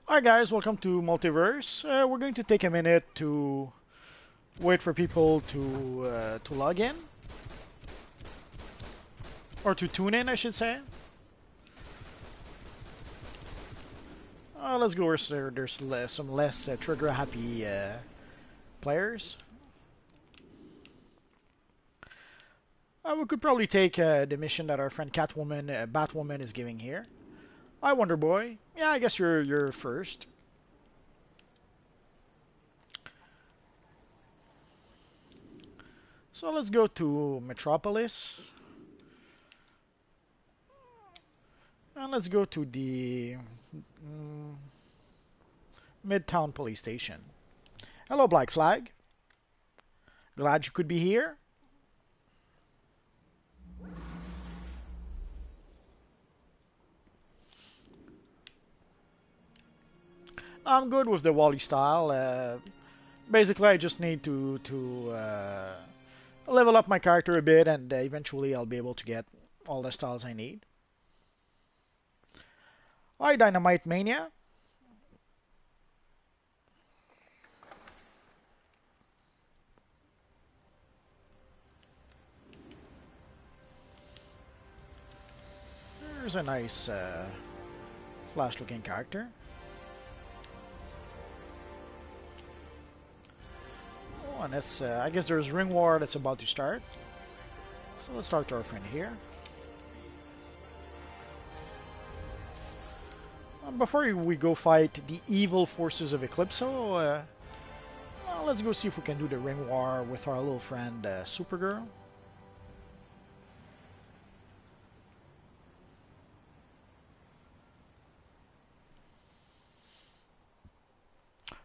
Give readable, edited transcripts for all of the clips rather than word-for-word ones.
Hi guys, welcome to Multiverse. We're going to take a minute to wait for people to log in or to tune in, I should say. Let's go where there's some less trigger happy players. We could probably take the mission that our friend Batwoman is giving here. Hi, Wonder Boy. Yeah, I guess you're first. So let's go to Metropolis. And let's go to the Midtown Police Station. Hello, Black Flag. Glad you could be here. I'm good with the Wally style. Basically, I just need to level up my character a bit, and eventually I'll be able to get all the styles I need. Hi, Dynamite Mania. There's a nice Flash-looking character. Oh, and it's I guess there's Ring War that's about to start. So let's talk to our friend here. Before we go fight the evil forces of Eclipso, well, let's go see if we can do the Ring War with our little friend Supergirl.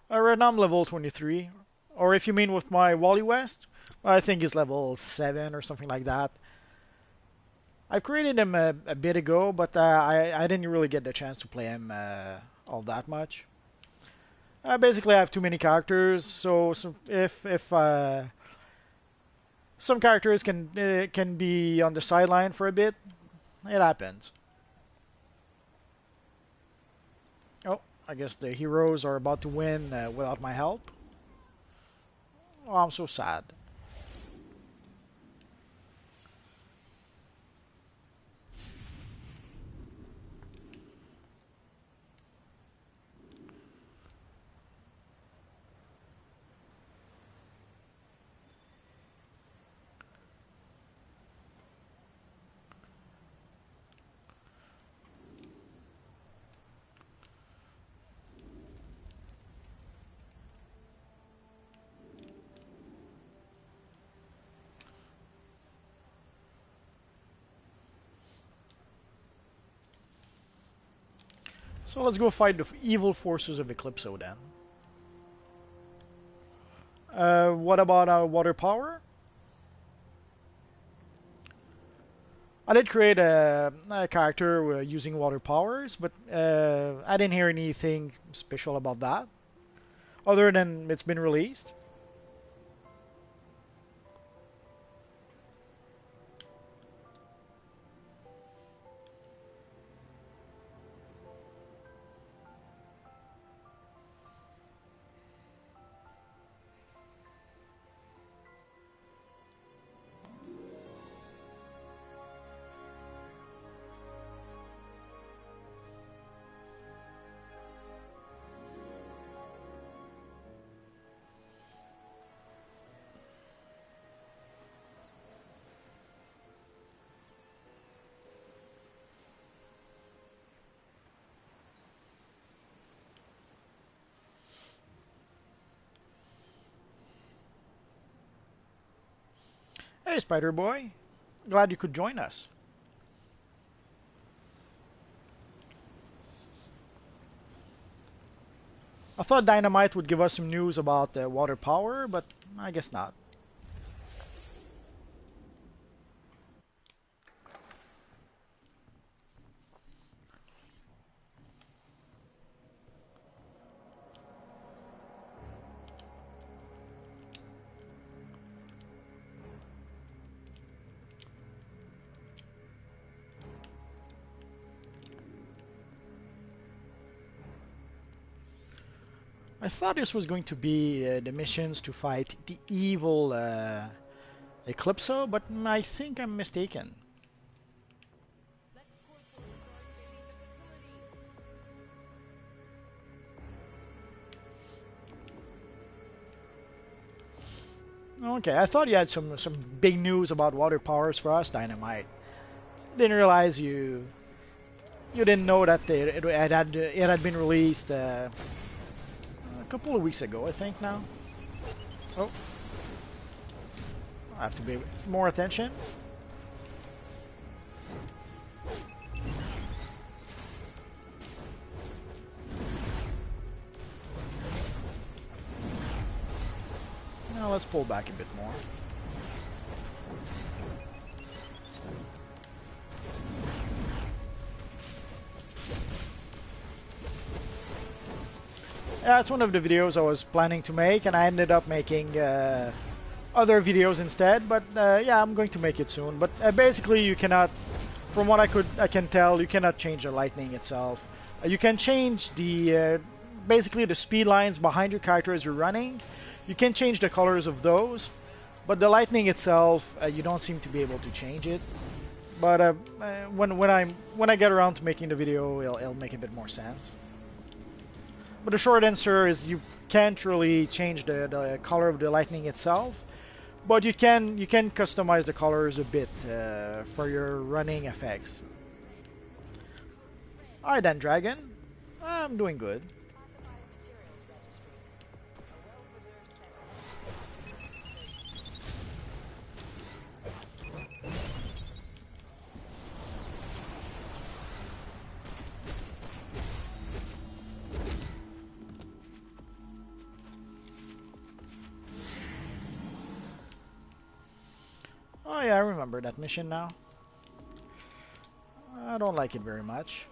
Right now I'm level 23, or if you mean with my Wally West, I think he's level 7 or something like that. I created him a bit ago, but I didn't really get the chance to play him all that much. Basically, I have too many characters, so if some characters can be on the sideline for a bit, it happens. Oh, I guess the heroes are about to win without my help. Oh, I'm so sad. So let's go fight the evil forces of Eclipso then. What about our water power? I did create a character using water powers, but I didn't hear anything special about that, other than it's been released. Hey, Spider Boy. Glad you could join us. I thought Dynamite would give us some news about water power, but I guess not. I thought this was going to be the missions to fight the evil Eclipso, but I think I'm mistaken. Okay, I thought you had some big news about water powers for us, Dynamite. Didn't realize you didn't know that it had been released a couple of weeks ago, I think now. Oh, I have to pay more attention. Now let's pull back a bit more. Yeah, it's one of the videos I was planning to make, and I ended up making other videos instead. But yeah, I'm going to make it soon. But basically, you cannot, from what I can tell, you cannot change the lightning itself. You can change the basically the speed lines behind your character as you're running. You can change the colors of those, but the lightning itself, you don't seem to be able to change it. But when I get around to making the video, it'll make a bit more sense. But the short answer is you can't really change the color of the lightning itself, but you can customize the colors a bit for your running effects. Alright then, Dragon. I'm doing good. Oh yeah, I remember that mission now. I don't like it very much.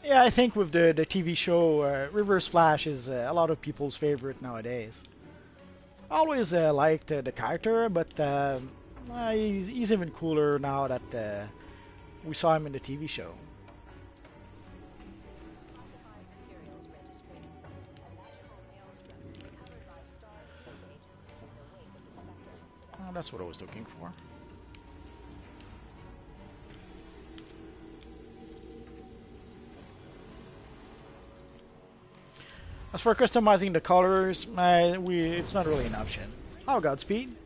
Yeah, I think with the TV show, Reverse Flash is a lot of people's favorite nowadays. I always liked the character, but he's even cooler now that we saw him in the TV show. Oh, that's what I was looking for. As for customizing the colors, it's not really an option. Oh, Godspeed.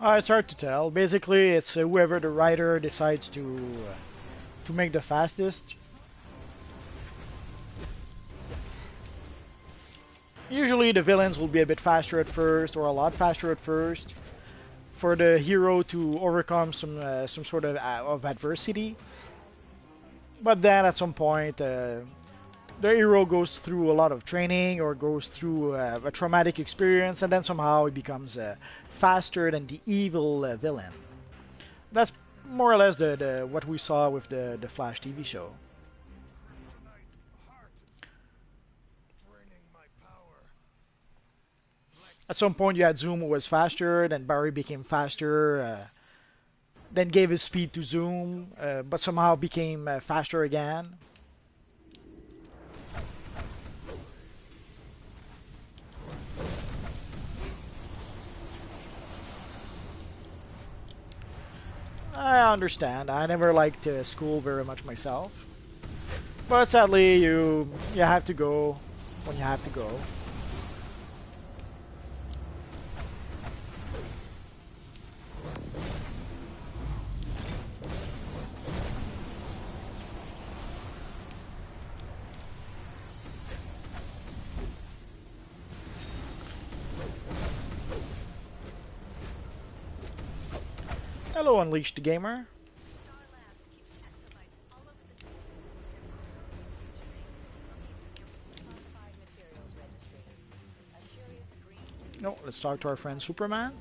It's hard to tell. Basically, it's whoever the writer decides to make the fastest. Usually, the villains will be a bit faster at first, or a lot faster at first, for the hero to overcome some sort of adversity. But then, at some point, the hero goes through a lot of training or goes through a traumatic experience, and then somehow he becomes faster than the evil villain. That's more or less the what we saw with the Flash TV show. At some point, you had Zoom who was faster, then Barry became faster, then gave his speed to Zoom, but somehow became faster again. I understand. I never liked school very much myself, but sadly, you have to go when you have to go. Hello, Unleashed Gamer. No, let's talk to our friend Superman.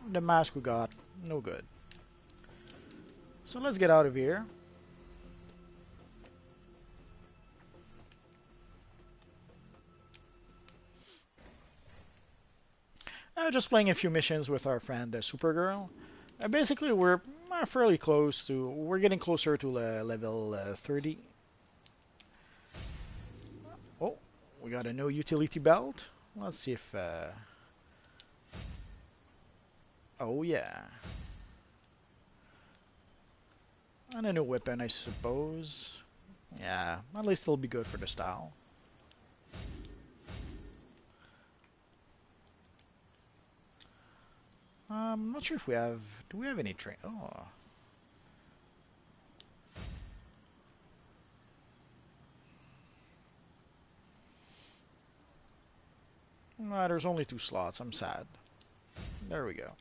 The mask we got, no good. So let's get out of here. Just playing a few missions with our friend Supergirl. Basically, we're fairly close to. We're getting closer to level 30. Oh, we got a no utility belt. Let's see if. Oh yeah. And a new weapon, I suppose. Yeah, at least it'll be good for the style. I'm not sure if we have. Do we have any train? Oh. No, there's only 2 slots. I'm sad. There we go.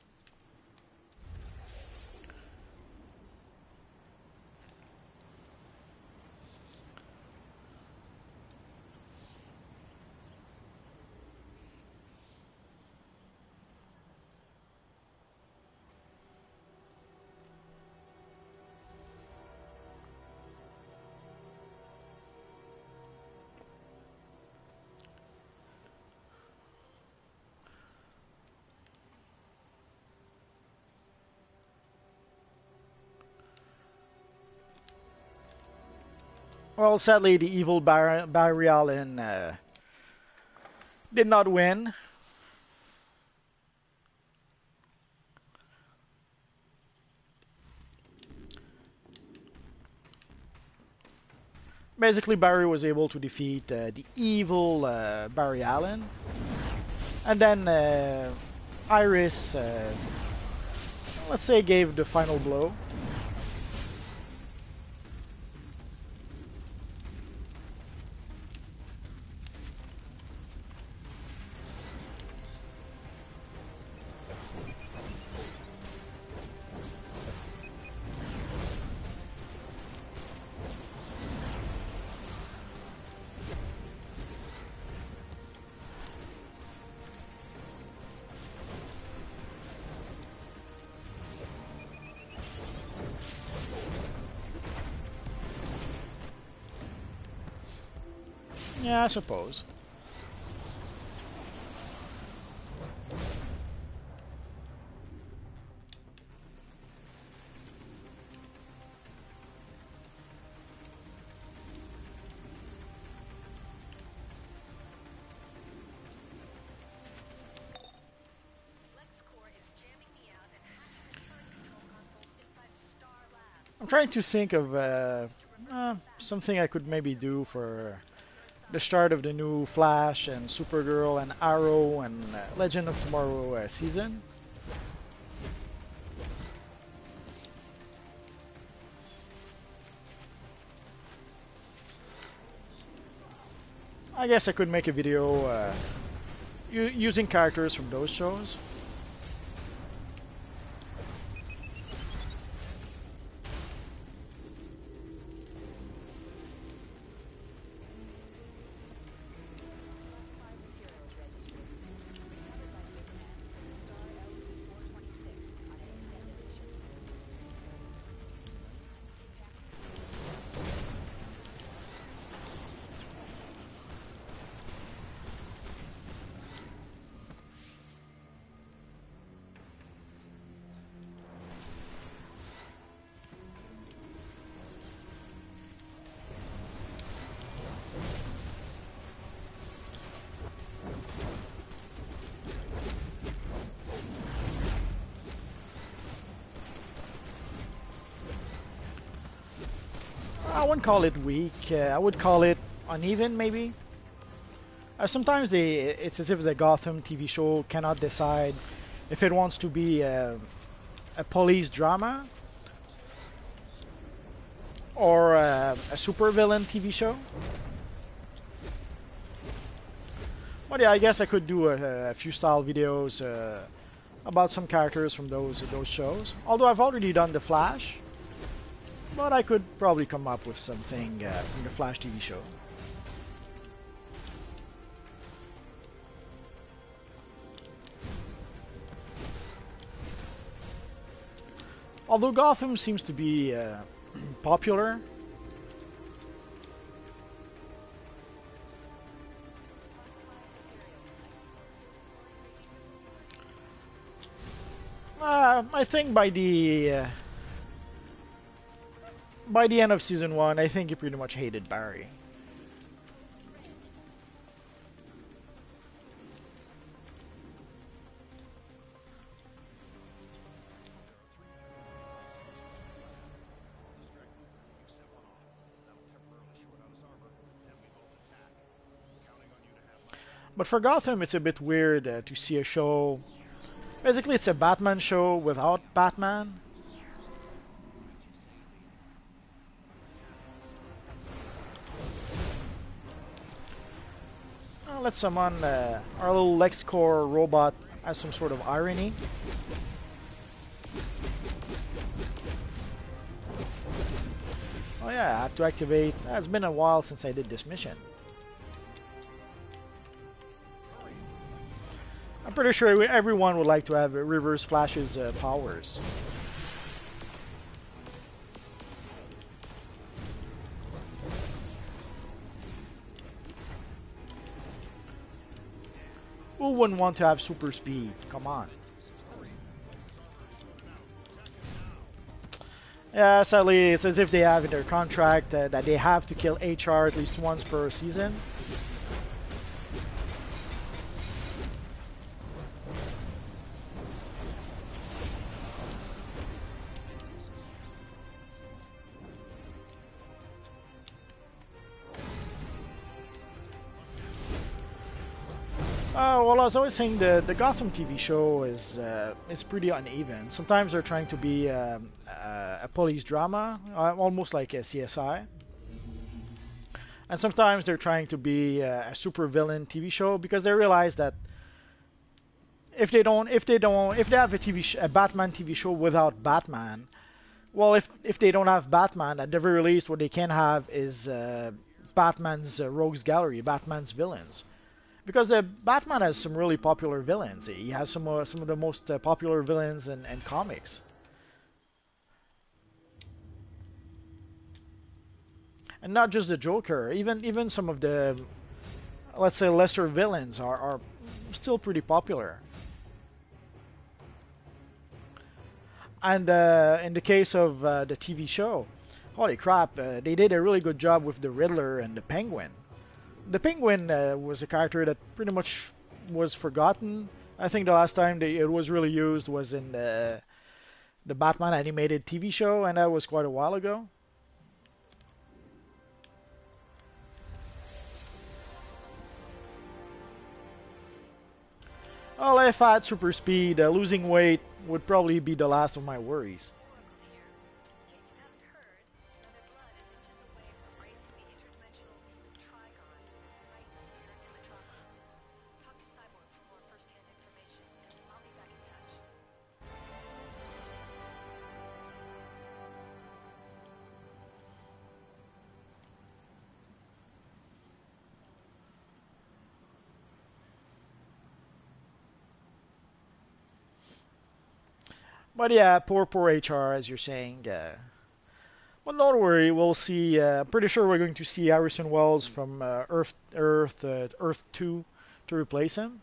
Well, sadly, the evil Barry Allen did not win. Basically, Barry was able to defeat the evil Barry Allen. And then Iris, let's say, gave the final blow. Yeah, I suppose. I'm trying to think of something I could maybe do for the start of the new Flash and Supergirl and Arrow and Legend of Tomorrow season. I guess I could make a video using characters from those shows. I wouldn't call it weak. I would call it uneven, maybe. Sometimes it's as if the Gotham TV show cannot decide if it wants to be a police drama or a supervillain TV show. But yeah, I guess I could do a few style videos about some characters from those shows. Although I've already done The Flash. But I could probably come up with something from the Flash TV show. Although Gotham seems to be popular, I think by the end of season 1, I think he pretty much hated Barry. But for Gotham, it's a bit weird to see a show. Basically, it's a Batman show without Batman. Let's summon our little LexCorp robot as some sort of irony. Oh yeah, I have to activate. It's been a while since I did this mission. I'm pretty sure everyone would like to have Reverse Flash's powers. Who wouldn't want to have super speed? Come on. Yeah, sadly, it's as if they have in their contract that they have to kill HR at least once per season. Well, I was always saying the Gotham TV show is pretty uneven. Sometimes they're trying to be a police drama, almost like a CSI, and sometimes they're trying to be a supervillain TV show because they realize that if they have a Batman TV show without Batman, well, if they don't have Batman, at the very least, what they can have is Batman's rogues gallery, Batman's villains. Because Batman has some really popular villains. He has some of the most popular villains in comics. And not just the Joker. Even some of the, let's say, lesser villains are still pretty popular. And in the case of the TV show, holy crap, they did a really good job with the Riddler and the Penguin. The Penguin was a character that pretty much was forgotten. I think the last time it was really used was in the the Batman animated TV show, and that was quite a while ago. Well, if I had super speed, losing weight would probably be the last of my worries. But yeah, poor HR, as you're saying. Well, don't worry, we'll see. I'm pretty sure we're going to see Harrison Wells from Earth 2 to replace him.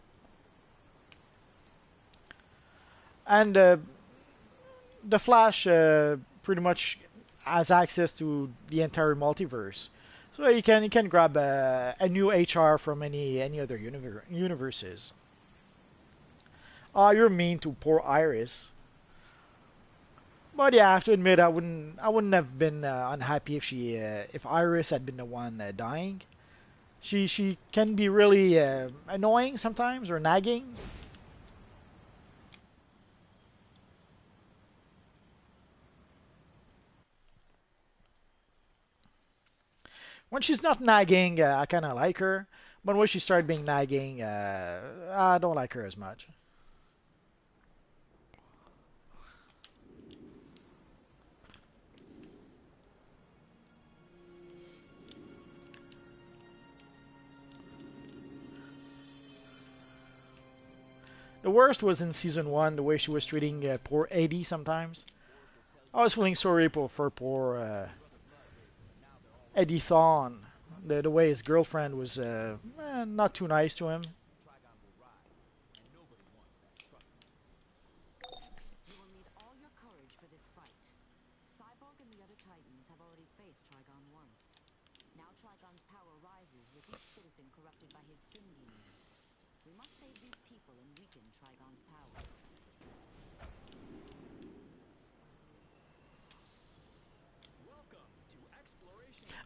And the Flash pretty much has access to the entire multiverse, so you can grab a new HR from any other universes. You're mean to poor Iris. But yeah, I have to admit, I wouldn't have been unhappy if Iris had been the one dying. She can be really annoying sometimes or nagging. When she's not nagging, I kind of like her. But when she started being nagging, I don't like her as much. The worst was in season one, the way she was treating poor Eddie sometimes. I was feeling sorry for poor Eddie Thawne. The way his girlfriend was not too nice to him. You will need all your courage for this fight. Cyborg and the other Titans have already faced Trigon once. Now Trigon's power rises with each citizen corrupted by his sin demons. We must save these people and weaken Trigon's power.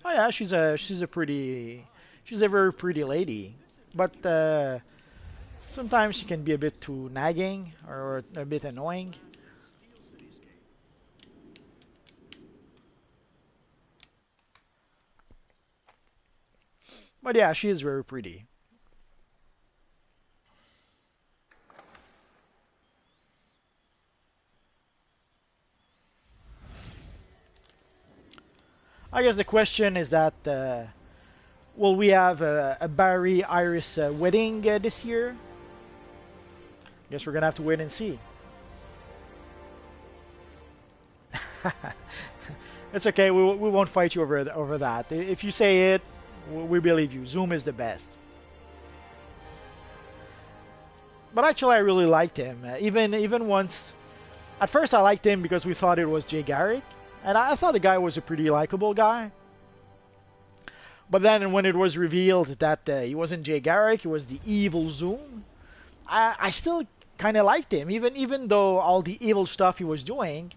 Oh yeah, she's a very pretty lady, but sometimes she can be a bit too nagging or a bit annoying. But yeah, she is very pretty. I guess the question is that will we have a Barry Iris wedding this year? Guess we're gonna have to wait and see. It's okay. We won't fight you over that. If you say it, we believe you. Zoom is the best. But actually, I really liked him. Even once, at first I liked him because we thought it was Jay Garrick, and I thought the guy was a pretty likable guy. But then when it was revealed that he wasn't Jay Garrick, he was the evil Zoom, I still kind of liked him, even though all the evil stuff he was doing,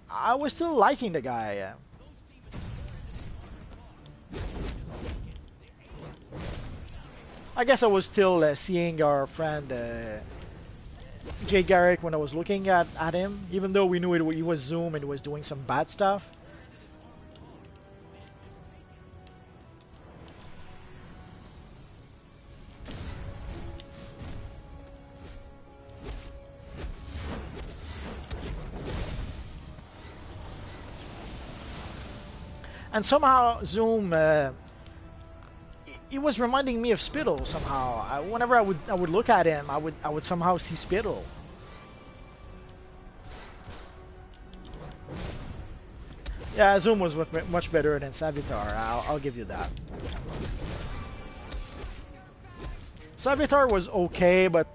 I was still liking the guy. I guess I was still seeing our friend Jay Garrick when I was looking at him, even though we knew he was Zoom and he was doing some bad stuff. And somehow Zoom, he was reminding me of Spittle somehow. Whenever I would look at him, I would somehow see Spittle. Yeah, Zoom was much better than Savitar. I'll give you that. Savitar was okay, but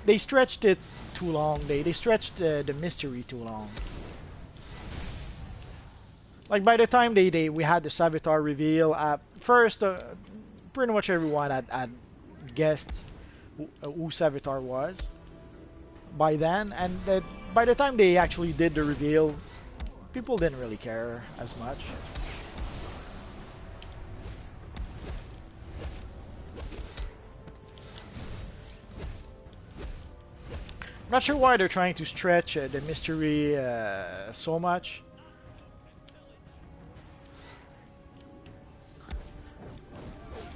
they stretched it too long. They stretched the mystery too long. Like by the time we had the Savitar reveal, first pretty much everyone had guessed who Savitar was. by then, and that by the time they actually did the reveal, people didn't really care as much. I'm not sure why they're trying to stretch the mystery so much.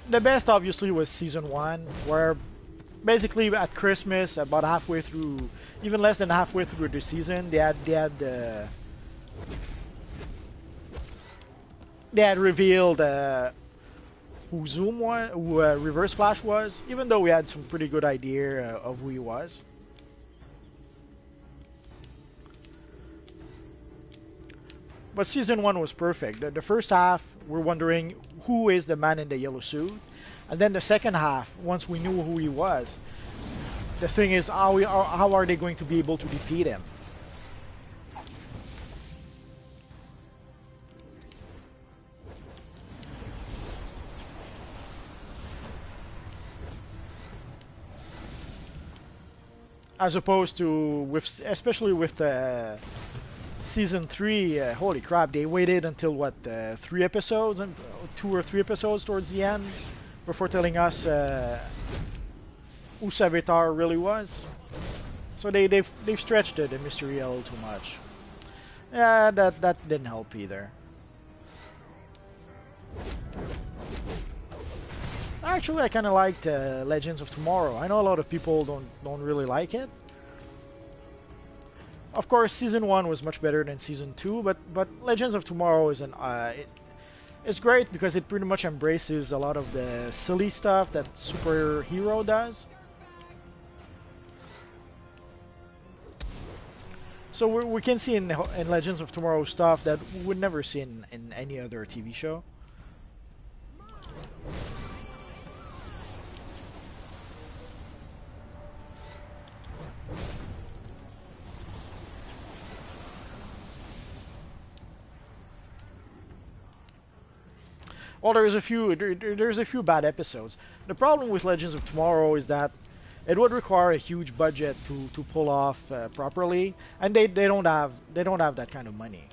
The best obviously was season 1, where basically at Christmas, about halfway through, even less than halfway through the season, they had revealed who Zoom was, who Reverse Flash was, even though we had some pretty good idea of who he was. But season 1 was perfect. The first half, we're wondering who is the man in the yellow suit, and then the second half, once we knew who he was, the thing is, how are they going to be able to defeat him? As opposed to with, especially with the season 3, holy crap, they waited until what, 3 episodes, and 2 or 3 episodes towards the end before telling us who Savitar really was. So they've stretched the mystery a little too much. Yeah, that didn't help either. Actually, I kind of liked Legends of Tomorrow. I know a lot of people don't really like it. Of course, season 1 was much better than season 2, but Legends of Tomorrow is it's great because it pretty much embraces a lot of the silly stuff that Superhero does. So we can see in Legends of Tomorrow stuff that we would never see in any other TV show. Well, there's a few bad episodes. The problem with Legends of Tomorrow is that it would require a huge budget to pull off properly, and they don't have that kind of money.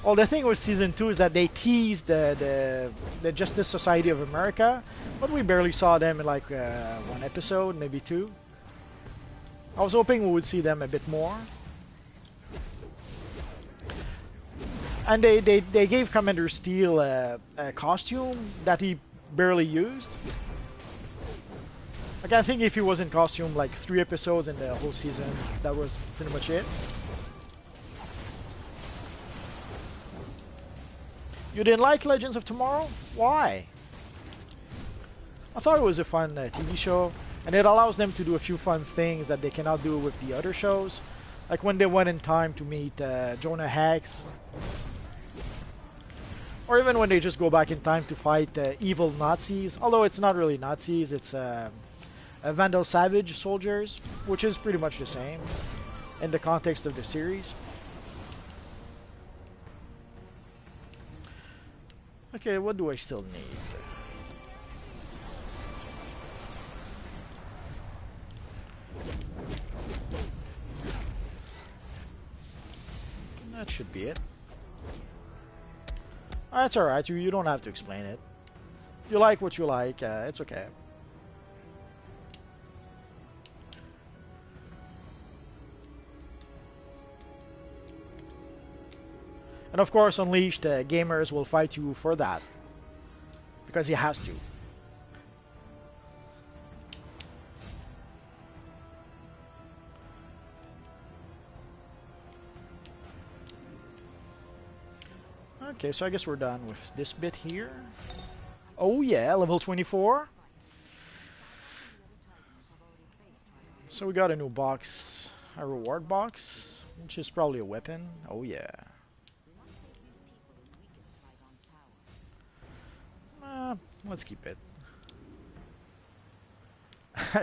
Well, the thing with season 2 is that they teased the Justice Society of America, but we barely saw them in like 1 episode, maybe 2. I was hoping we would see them a bit more. And they gave Commander Steel a costume that he barely used. Like, I think if he was in costume like 3 episodes in the whole season, that was pretty much it. You didn't like Legends of Tomorrow? Why? I thought it was a fun TV show, and it allows them to do a few fun things that they cannot do with the other shows. Like when they went in time to meet Jonah Hex. Or even when they just go back in time to fight evil Nazis. Although it's not really Nazis, it's Vandal Savage soldiers, which is pretty much the same in the context of the series. Okay, what do I still need? That should be it. That's alright, you don't have to explain it. You like what you like, it's okay. And of course, Unleashed gamers will fight you for that. Because he has to. Okay, so I guess we're done with this bit here. Oh yeah, level 24. So we got a new box, a reward box, which is probably a weapon. Oh yeah. Let's keep it.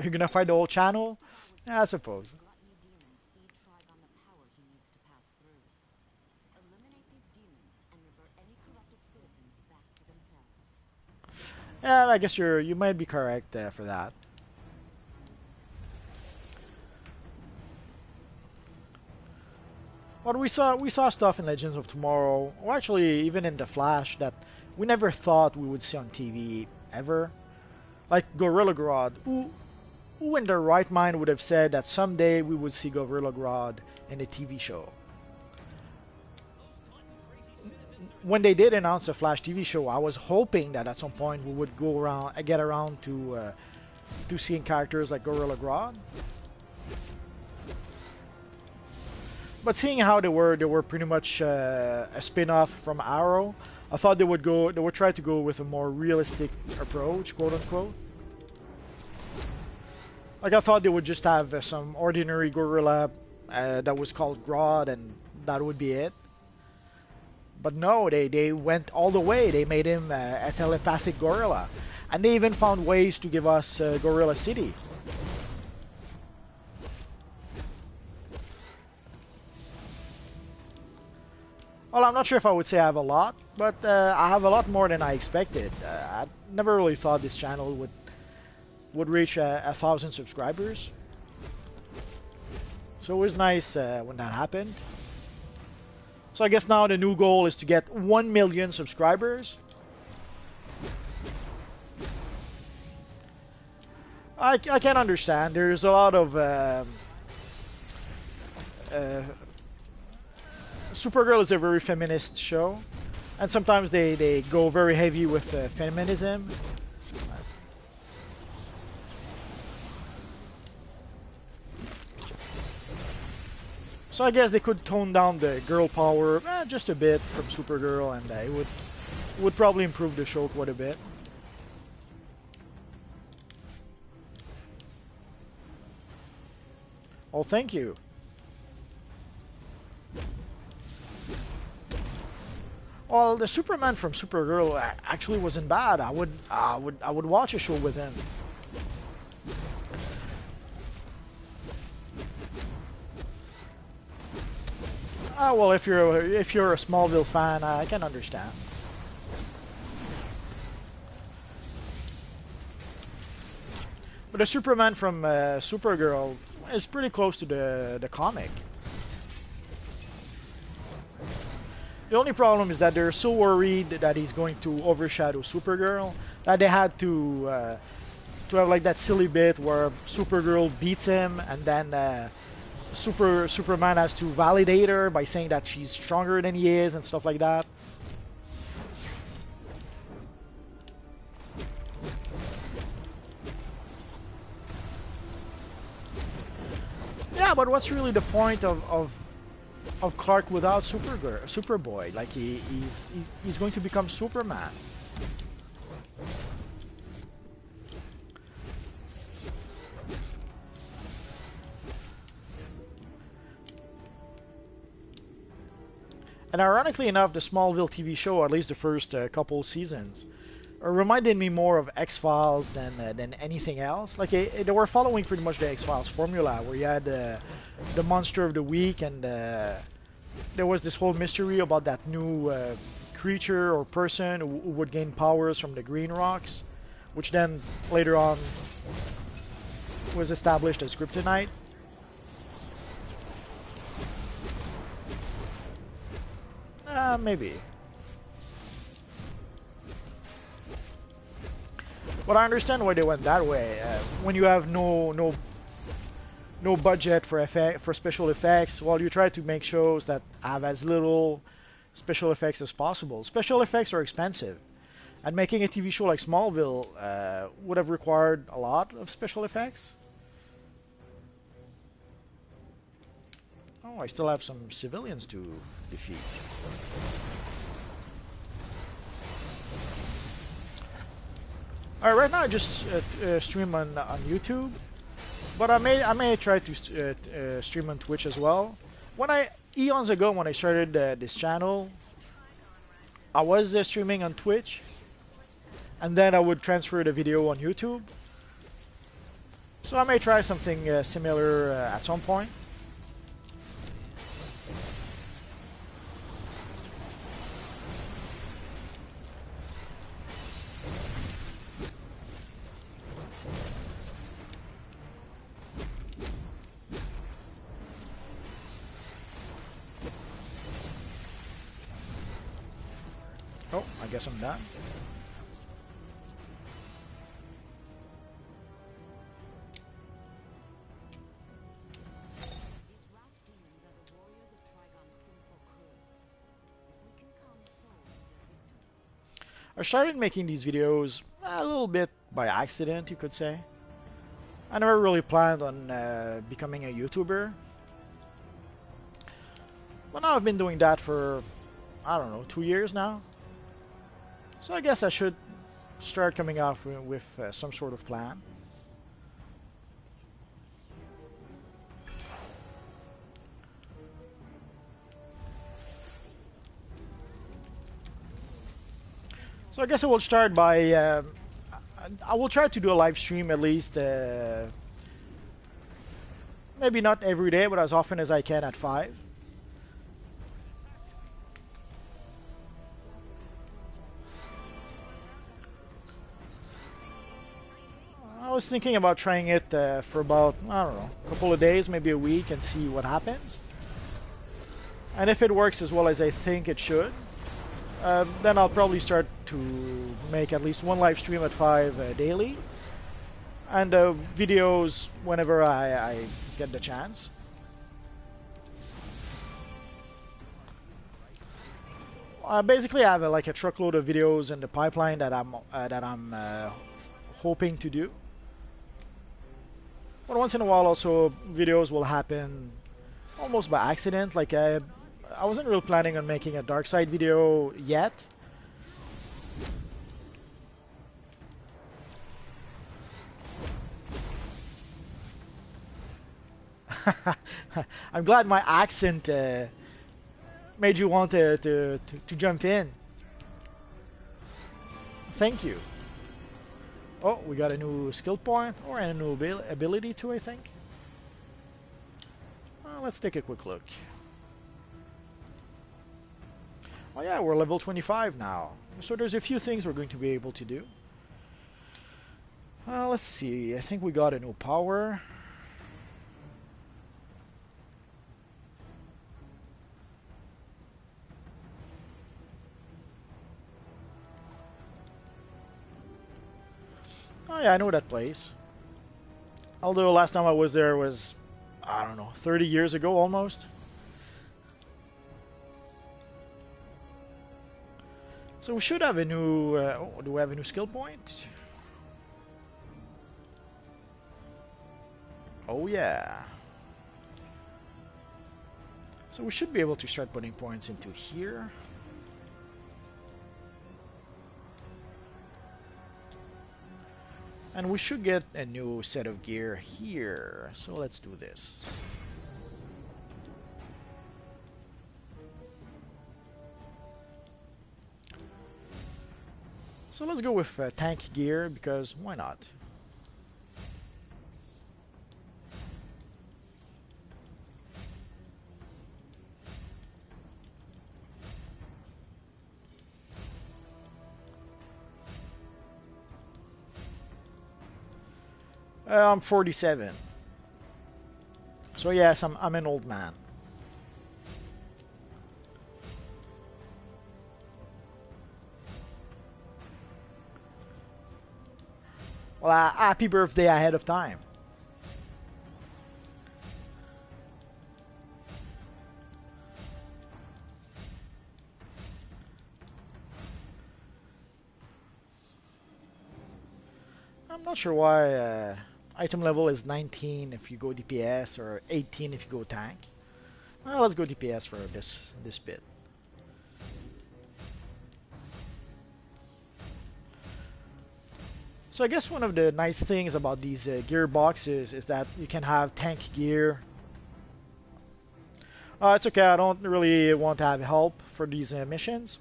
You're gonna fight the whole channel? Yeah, I suppose. Eliminate these demons and revert any corrupted citizens back to themselves. Yeah, I guess you might be correct for that. But we saw stuff in Legends of Tomorrow, or actually even in The Flash, that we never thought we would see on TV ever. Like Gorilla Grodd. Who in their right mind would have said that someday we would see Gorilla Grodd in a TV show? When they did announce the Flash TV show, I was hoping that at some point we would get around to seeing characters like Gorilla Grodd. But seeing how they were pretty much a spin-off from Arrow, I thought they would try to go with a more realistic approach, quote unquote. Like I thought they would just have some ordinary gorilla that was called Grodd, and that would be it. But no, they went all the way. They made him a telepathic gorilla, and they even found ways to give us Gorilla City. Well, I'm not sure if I would say I have a lot, but I have a lot more than I expected. I never really thought this channel would reach 1,000 subscribers. So it was nice when that happened. So I guess now the new goal is to get 1 million subscribers. I can understand. There's a lot of Supergirl is a very feminist show, and sometimes they go very heavy with feminism. So I guess they could tone down the girl power just a bit from Supergirl, and it would probably improve the show quite a bit. Oh, thank you. Well, the Superman from Supergirl actually wasn't bad. I would watch a show with him. Well, if you're a Smallville fan, I can understand. But the Superman from Supergirl is pretty close to the comic. The only problem is that they're so worried that he's going to overshadow Supergirl that they had to have like that silly bit where Supergirl beats him, and then Superman has to validate her by saying that she's stronger than he is and stuff like that. Yeah, but what's really the point of Clark without Superboy? Like he's going to become Superman. And ironically enough, the Smallville TV show, at least the first couple seasons, reminded me more of X-Files than anything else. Like they were following pretty much the X-Files formula, where you had the monster of the week, and there was this whole mystery about that new creature or person who would gain powers from the Green Rocks, which then later on was established as Kryptonite. Maybe. But I understand why they went that way. When you have no budget for special effects, well, you try to make shows that have as little special effects as possible. Special effects are expensive, and making a TV show like Smallville would have required a lot of special effects. Oh, I still have some civilians to defeat. Alright, right now I just stream on YouTube, but I may try to stream on Twitch as well. Eons ago, when I started this channel, I was streaming on Twitch, and then I would transfer the video on YouTube. So I may try something similar at some point. Oh, I guess I'm done. These raft demons are the warriors of Trigon's sinful crew. If we can calm the souls of their victims. I started making these videos a little bit by accident, you could say. I never really planned on becoming a YouTuber. But now I've been doing that for, I don't know, 2 years now. So I guess I should start coming off with some sort of plan. So I guess I will start by, I will try to do a live stream at least, maybe not every day, but as often as I can at 5. I was thinking about trying it for about, I don't know, a couple of days, maybe a week, and see what happens. And if it works as well as I think it should, then I'll probably start to make at least one live stream at 5 daily. And videos whenever I get the chance. Basically, I have like a truckload of videos in the pipeline that I'm hoping to do. But once in a while, also videos will happen almost by accident. Like I wasn't really planning on making a dark side video yet. I'm glad my accent made you want to jump in. Thank you. Oh, we got a new skill point, or a new ability too, I think. Let's take a quick look. Oh yeah, we're level 25 now. So there's a few things we're going to be able to do. Let's see, I think we got a new power. Oh yeah, I know that place. Although last time I was there was, I don't know, 30 years ago almost. So we should have a new, oh, do we have a new skill point? Oh yeah. So we should be able to start putting points into here. And we should get a new set of gear here. So let's do this. So let's go with tank gear, because why not? I'm 47. So yes, I'm an old man. Well, happy birthday ahead of time. I'm not sure why item level is 19 if you go DPS or 18 if you go tank. Well, let's go DPS for this bit. So I guess one of the nice things about these gear boxes is that you can have tank gear. It's okay, I don't really want to have help for these missions.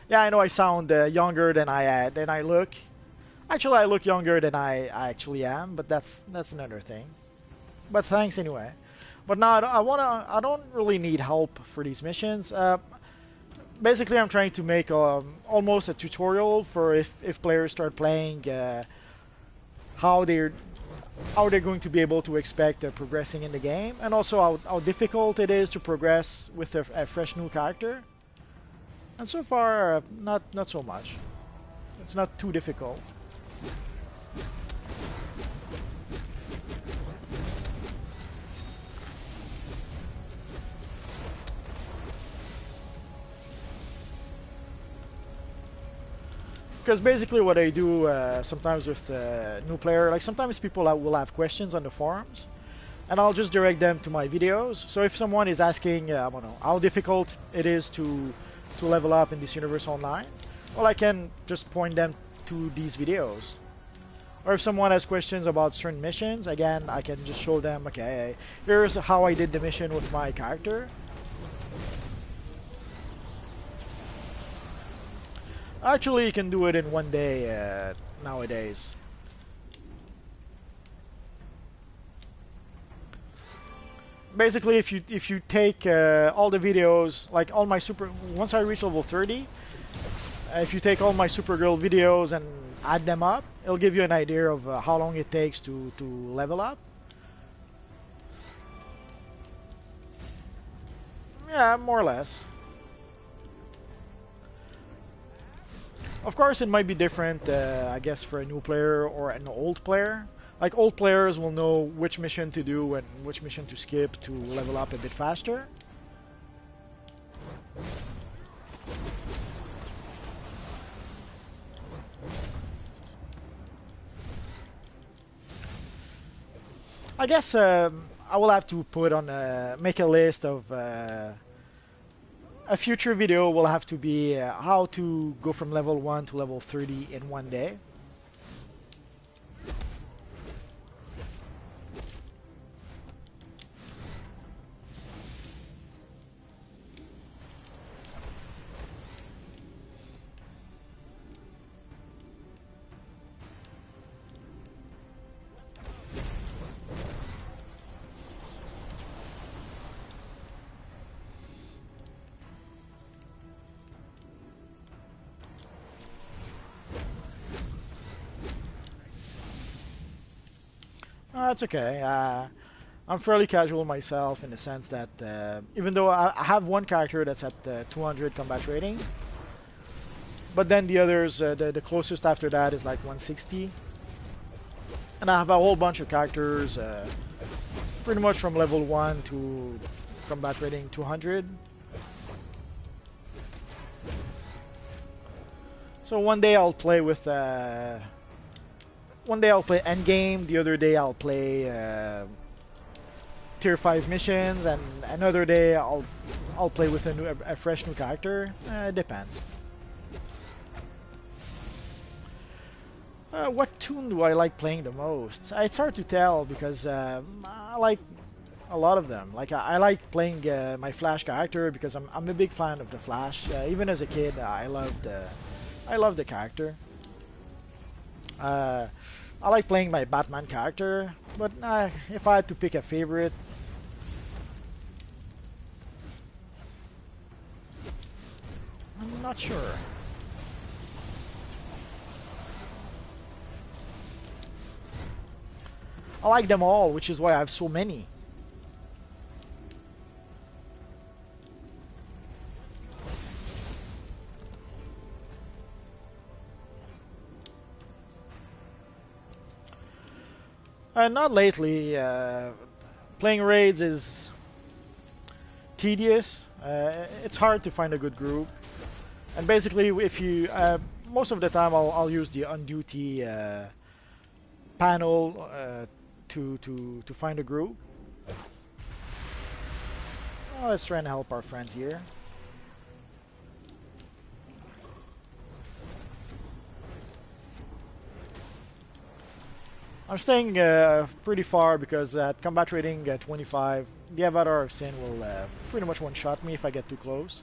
Yeah, I know I sound younger than I look. Actually, I look younger than I actually am, but that's another thing. But thanks anyway. But now I don't really need help for these missions. Basically, I'm trying to make almost a tutorial for if players start playing, how they're going to be able to expect progressing in the game, and also how difficult it is to progress with a fresh new character. And so far, not so much. It's not too difficult. Because basically what I do sometimes with new player, like sometimes people will have questions on the forums, and I'll just direct them to my videos. So if someone is asking, I don't know, how difficult it is to level up in this universe online, well, I can just point them to these videos. Or if someone has questions about certain missions, again, I can just show them, okay, here's how I did the mission with my character. Actually, you can do it in one day nowadays. Basically, if you take all the videos, like all my once I reach level 30, if you take all my Supergirl videos and add them up, it'll give you an idea of how long it takes to level up. Yeah, more or less. Of course, it might be different, I guess, for a new player or an old player. Like, old players will know which mission to do and which mission to skip to level up a bit faster. I guess I will have to put on make a list of a future video will have to be how to go from level 1 to level 30 in one day. That's okay. I'm fairly casual myself in the sense that even though I have one character that's at 200 combat rating, but then the others, the closest after that is like 160. And I have a whole bunch of characters, pretty much from level 1 to combat rating 200. So one day I'll play with one day I'll play endgame, the other day I'll play tier 5 missions, and another day I'll play with a fresh new character. It depends. What tune do I like playing the most? It's hard to tell because I like a lot of them. Like I like playing my Flash character because I'm a big fan of the Flash. Even as a kid, I loved the character. I like playing my Batman character, but if I had to pick a favorite, I'm not sure. I like them all, which is why I have so many. Not lately. Playing raids is tedious. It's hard to find a good group, and basically, if you most of the time, I'll use the on duty panel to find a group. Oh, let's try and help our friends here. I'm staying pretty far because at combat rating 25, the Avatar of Sin will pretty much one-shot me if I get too close.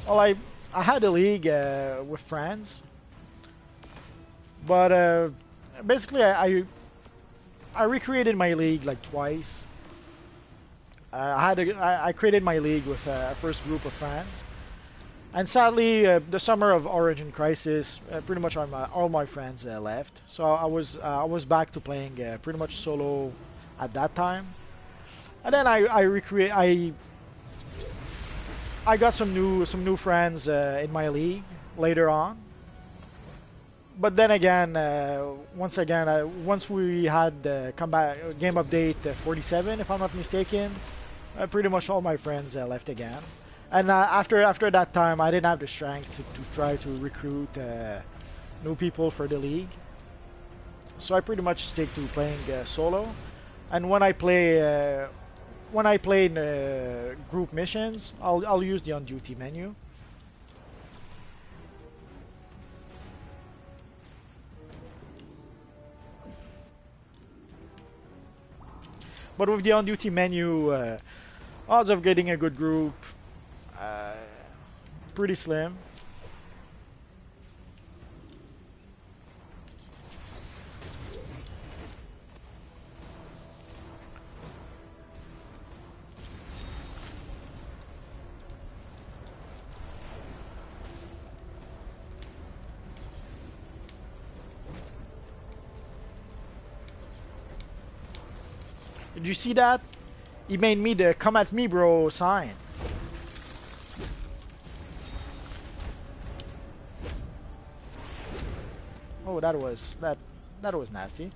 Well, I had a league with friends, but basically I recreated my league like twice. I created my league with a first group of friends, And sadly, the summer of Origin Crisis, pretty much all my friends left. So I was back to playing pretty much solo at that time. And then I got some new friends in my league later on. But then again, once we had comeback game update 47, if I'm not mistaken, pretty much all my friends left again. And after that time, I didn't have the strength to try to recruit new people for the league. So I pretty much stick to playing solo. And when I play in group missions, I'll use the on duty menu. But with the on duty menu, odds of getting a good group pretty slim. Did you see that? He made me the "come at me, bro" sign. Oh, that was nasty.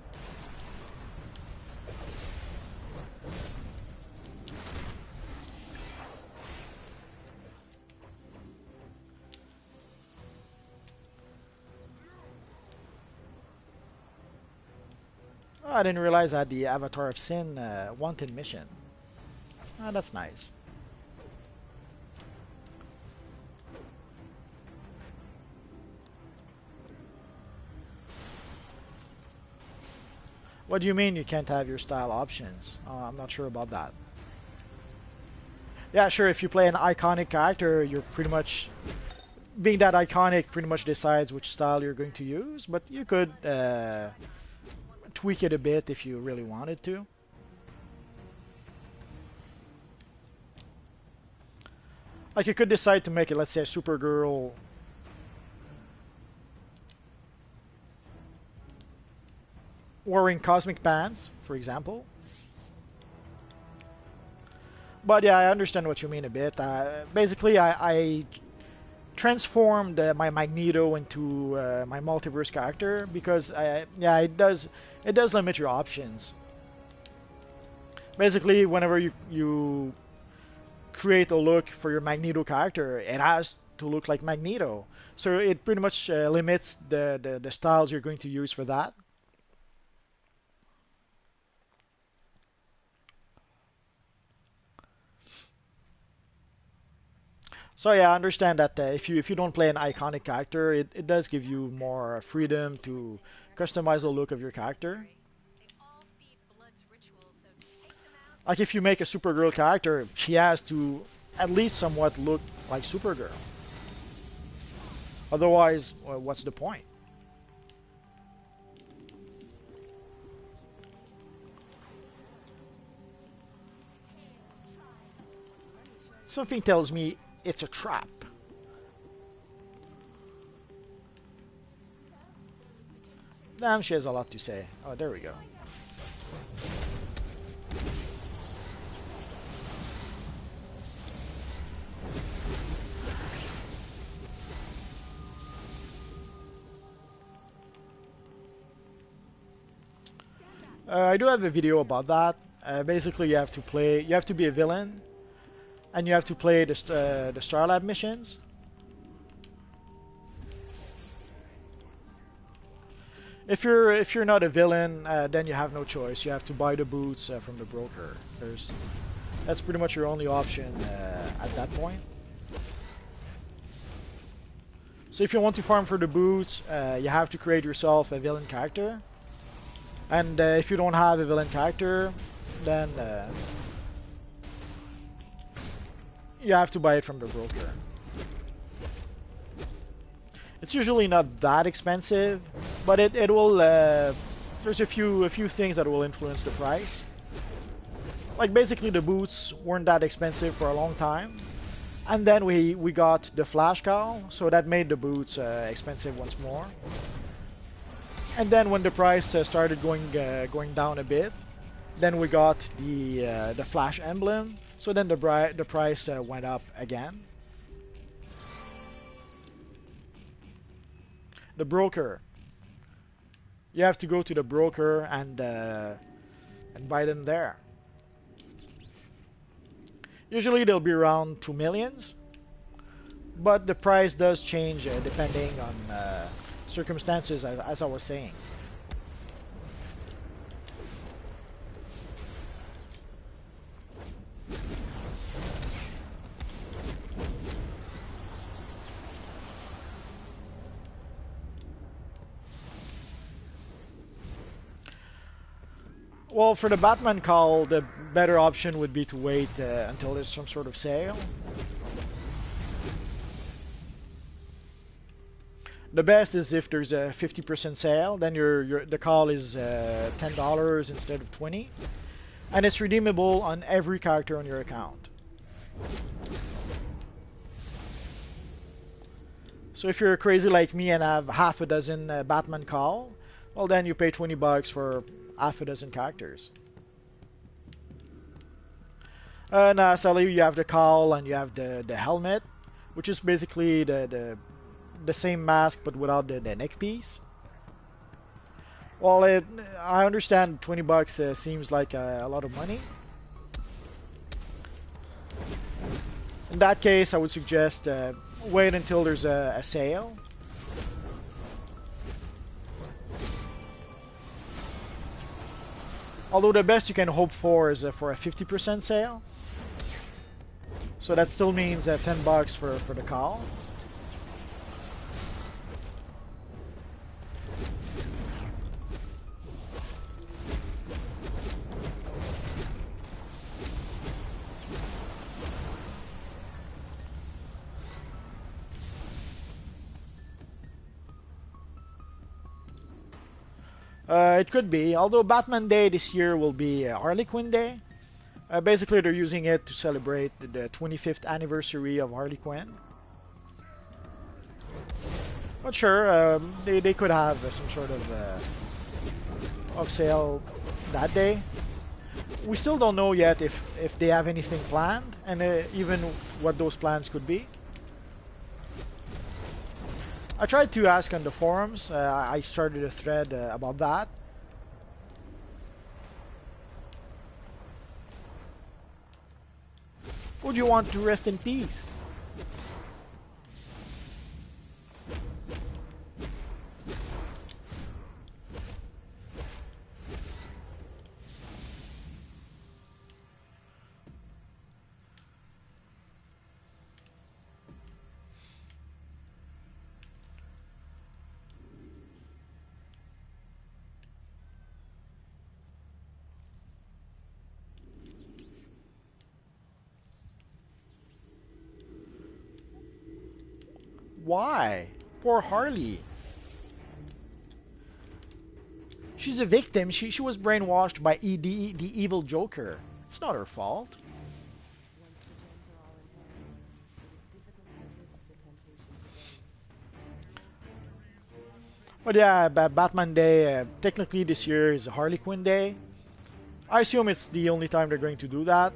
Oh, I didn't realize I had the Avatar of Sin wanted mission. Ah, that's nice. What do you mean you can't have your style options? I'm not sure about that. Yeah, sure, if you play an iconic character, you're pretty much... Being that iconic pretty much decides which style you're going to use, but you could tweak it a bit if you really wanted to. Like you could decide to make it, let's say, a Supergirl wearing cosmic pants, for example. But yeah, I understand what you mean a bit. Basically, I transformed my Magneto into my multiverse character because yeah, it does limit your options. Basically, whenever you create a look for your Magneto character, it has to look like Magneto. So it pretty much limits the styles you're going to use for that. So yeah, I understand that if you don't play an iconic character, it does give you more freedom to customize the look of your character. Like if you make a Supergirl character, she has to at least somewhat look like Supergirl. Otherwise, well, what's the point? Something tells me it's a trap. Damn, she has a lot to say. Oh, there we go. I do have a video about that. Basically, you have to be a villain, and you have to play the Starlab missions. If you're not a villain, then you have no choice. You have to buy the boots from the broker. That's pretty much your only option at that point. So if you want to farm for the boots, you have to create yourself a villain character. And if you don't have a villain character, then you have to buy it from the broker. It's usually not that expensive, but it will. There's a few things that will influence the price. Like basically, the boots weren't that expensive for a long time, And then we got the flash cowl, so that made the boots expensive once more. And then when the price started going down a bit, then we got the flash emblem. So then the price went up again. The broker. You have to go to the broker and buy them there. Usually they'll be around 2 millions, but the price does change depending on circumstances, as I was saying. Well, for the Batman call, the better option would be to wait until there's some sort of sale. The best is if there's a 50% sale, then the call is $10 instead of 20, and it's redeemable on every character on your account. So if you're crazy like me and have half a dozen Batman call, well then you pay 20 bucks for half a dozen characters. Now sadly you have the cowl and you have the helmet, which is basically the same mask but without the neck piece. Well, I understand 20 bucks seems like a lot of money. In that case, I would suggest wait until there's a sale. Although the best you can hope for is for a 50% sale. So that still means 10 bucks for the call. It could be, although Batman Day this year will be Harley Quinn Day. Basically, they're using it to celebrate the 25th anniversary of Harley Quinn. But sure, they could have some sort of sale that day. We still don't know yet if they have anything planned, and even what those plans could be. I tried to ask on the forums. I started a thread about that. Would you want to rest in peace? Why? Poor Harley. She's a victim. She was brainwashed by the evil Joker. It's not her fault. Once the gems are all in hand, it is difficult to resist the temptation to waste. But yeah, Batman Day, technically this year is Harley Quinn Day. I assume it's the only time they're going to do that.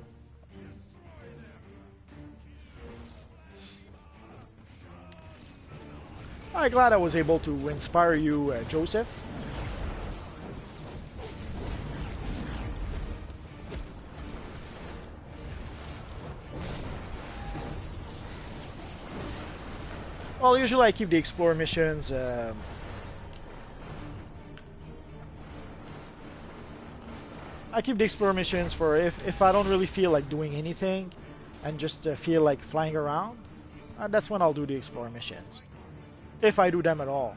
I'm glad I was able to inspire you, Joseph. Well, usually I keep the Explore missions I keep the Explore missions for if I don't really feel like doing anything and just feel like flying around. That's when I'll do the Explore missions. If I do them at all.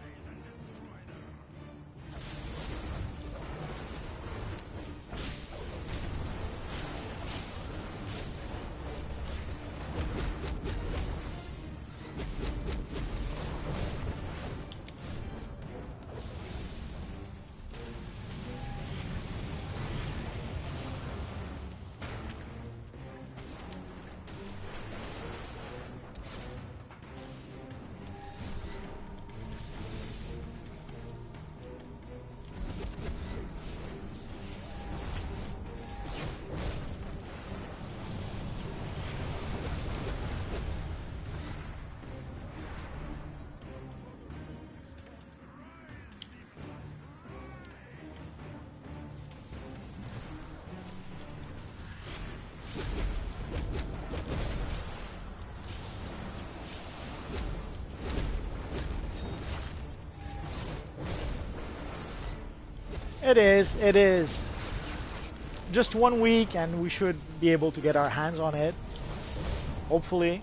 It is. It is. Just 1 week, and we should be able to get our hands on it. Hopefully.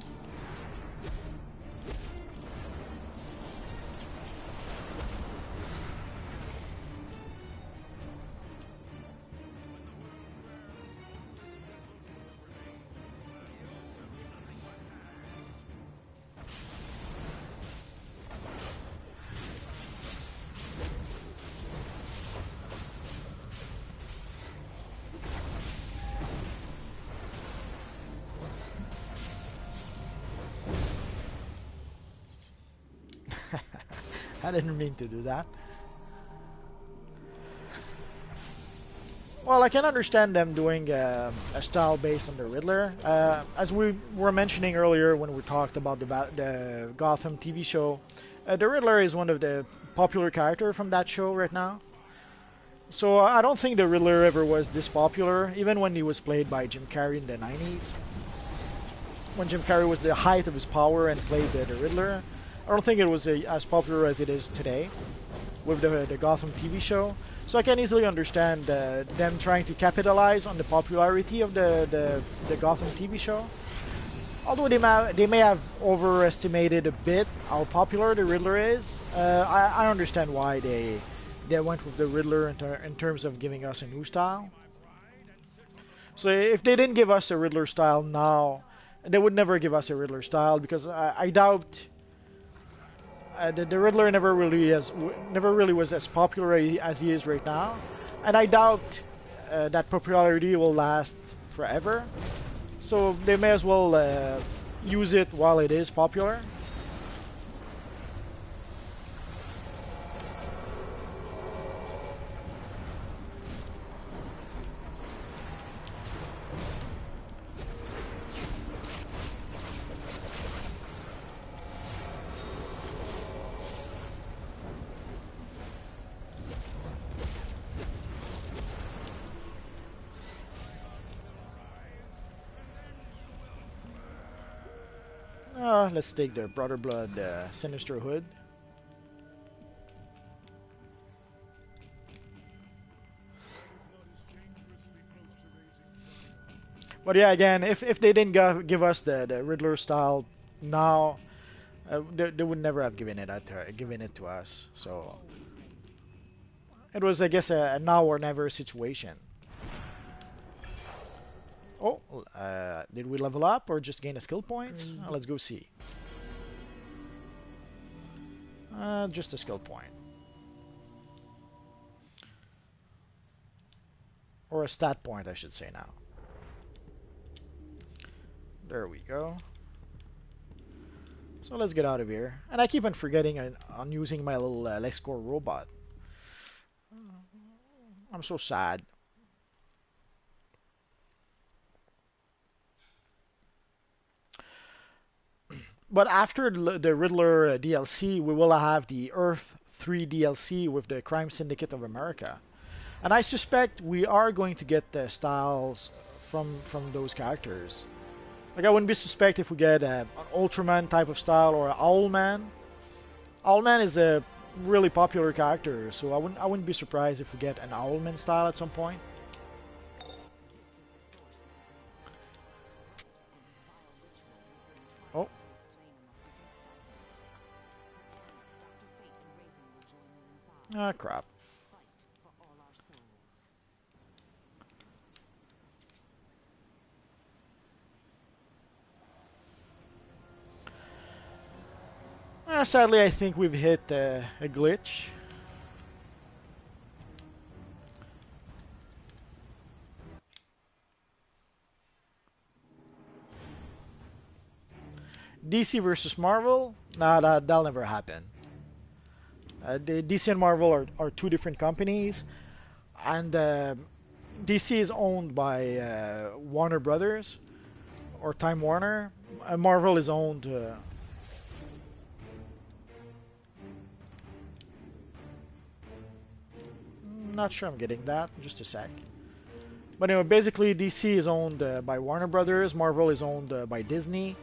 I didn't mean to do that. Well, I can understand them doing a style based on the Riddler. As we were mentioning earlier when we talked about the Gotham TV show, the Riddler is one of the popular characters from that show right now. So I don't think the Riddler ever was this popular, even when he was played by Jim Carrey in the 90s. When Jim Carrey was the height of his power and played the Riddler, I don't think it was as popular as it is today with the Gotham TV show. So I can easily understand them trying to capitalize on the popularity of the Gotham TV show. Although they may have overestimated a bit how popular the Riddler is, I understand why they went with the Riddler in terms of giving us a new style. So if they didn't give us a Riddler style now, they would never give us a Riddler style, because I doubt the Riddler never really was as popular as he is right now, and I doubt that popularity will last forever. So they may as well use it while it is popular. Let's take the Brother Blood Sinister Hood. But yeah, again, if they didn't give us the Riddler style now, they would never have given it to us. So it was, I guess, a now or never situation. Oh, did we level up or just gain a skill point? Let's go see. Just a skill point. Or a stat point, I should say now. There we go. So let's get out of here. And I keep on forgetting on using my little Lexcore robot. I'm so sad. But after the Riddler DLC, we will have the Earth 3 DLC with the Crime Syndicate of America. And I suspect we are going to get the styles from those characters. Like, I wouldn't be suspect if we get an Ultraman type of style or an Owlman. Owlman is a really popular character, so I wouldn't be surprised if we get an Owlman style at some point. Oh. Ah, crap. Sadly, I think we've hit a glitch. DC versus Marvel? Nah, that'll never happen. The DC and Marvel are two different companies, and DC is owned by Warner Brothers or Time Warner. Marvel is owned. Not sure I'm getting that. Just a sec. But anyway, basically DC is owned by Warner Brothers. Marvel is owned by Disney,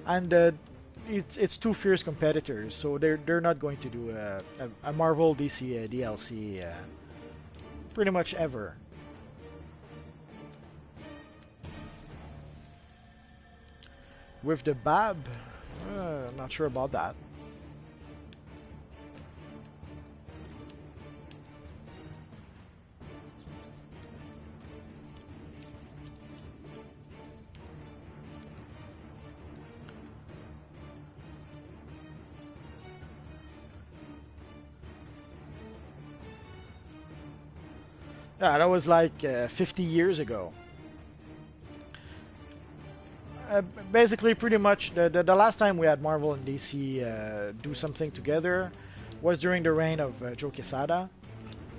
and it's two fierce competitors. So they're not going to do a Marvel DC DLC pretty much ever. With the Bab, not sure about that. Yeah, that was like 50 years ago. Basically, pretty much the last time we had Marvel and DC do something together was during the reign of Joe Quesada,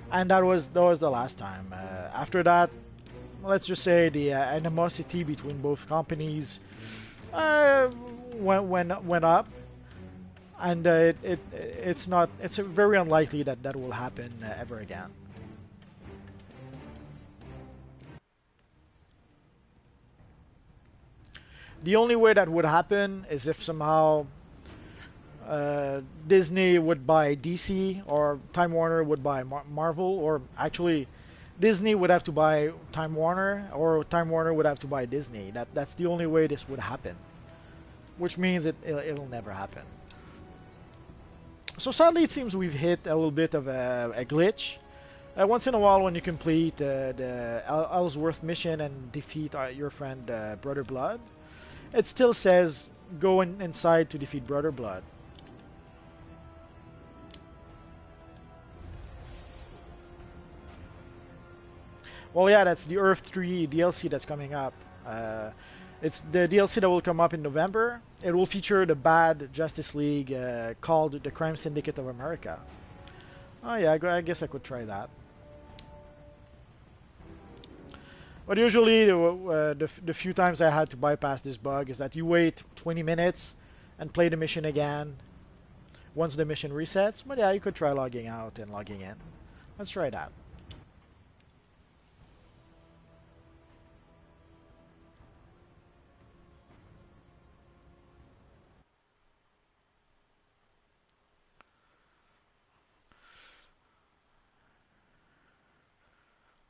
and that was the last time. After that, let's just say the animosity between both companies went up, and it's very unlikely that that will happen ever again. The only way that would happen is if somehow Disney would buy DC or Time Warner would buy Marvel, or actually Disney would have to buy Time Warner, or Time Warner would have to buy Disney. That's the only way this would happen, which means it'll never happen. So sadly, it seems we've hit a little bit of a glitch. Once in a while, when you complete the Ellsworth mission and defeat your friend Brother Blood, it still says go inside to defeat Brother Blood. Well, yeah, that's the Earth 3 DLC that's coming up. It's the DLC that will come up in November. It will feature the bad Justice League called the Crime Syndicate of America. Oh yeah, I guess I could try that. But usually, the few times I had to bypass this bug is that you wait 20 minutes and play the mission again once the mission resets. But yeah, you could try logging out and logging in. Let's try that.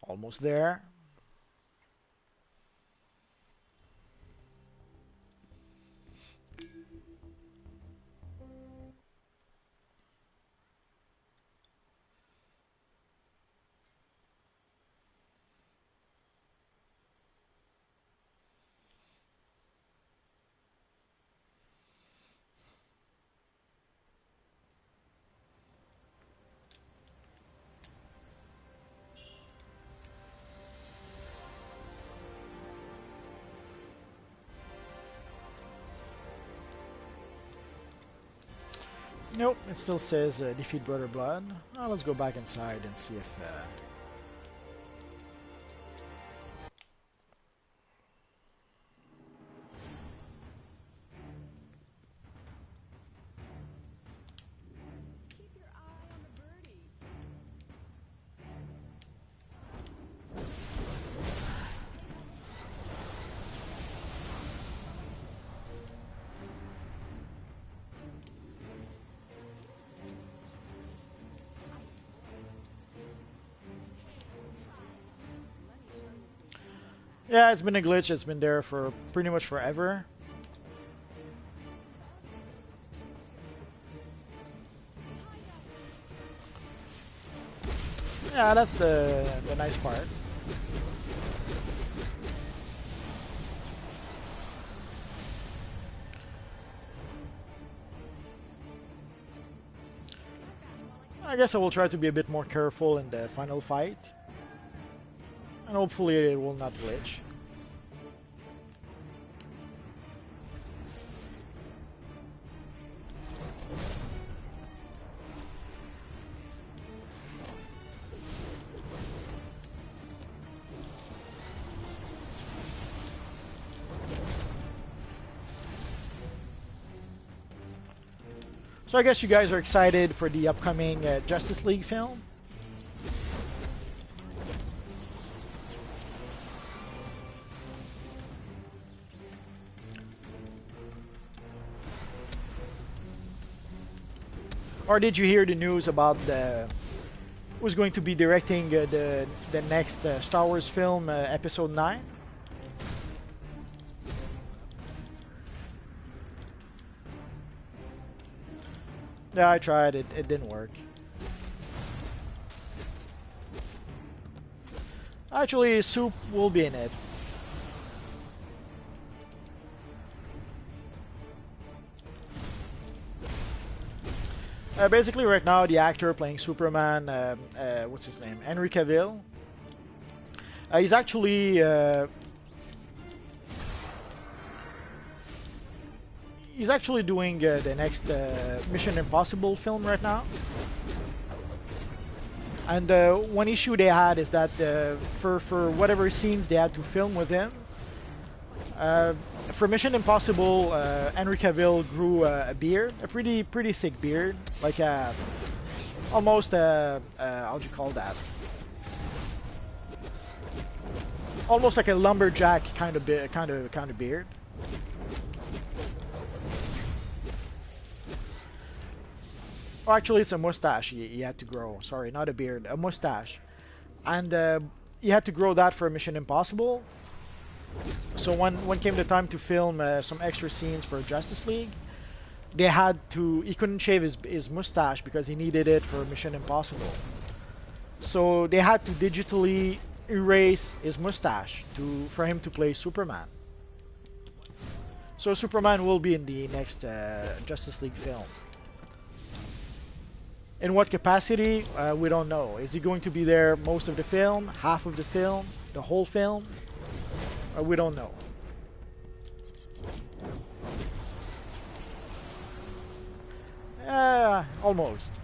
Almost there. Nope, it still says defeat Brother Blood. Let's go back inside and see if... Keep your eye on the birdie. Yeah, it's been a glitch. It's been there for pretty much forever. Yeah, that's the nice part. I guess I will try to be a bit more careful in the final fight. And hopefully it will not glitch. So I guess you guys are excited for the upcoming Justice League film. Or did you hear the news about the who's going to be directing the next Star Wars film, Episode 9. Yeah, I tried. It didn't work. Actually, Soup will be in it. Basically, right now, the actor playing Superman, what's his name? Henry Cavill. He's actually doing the next Mission Impossible film right now. And one issue they had is that for whatever scenes they had to film with him, for Mission Impossible, Henry Cavill grew a beard, a pretty thick beard, like almost how'd you call that? Almost like a lumberjack kind of beard. Oh, actually, it's a mustache he had to grow. Sorry, not a beard, a mustache. And he had to grow that for Mission Impossible. So when came the time to film some extra scenes for Justice League, he couldn't shave his mustache because he needed it for Mission Impossible. So they had to digitally erase his mustache for him to play Superman. So Superman will be in the next Justice League film. In what capacity? We don't know. Is he going to be there most of the film, half of the film, the whole film? We don't know. Almost.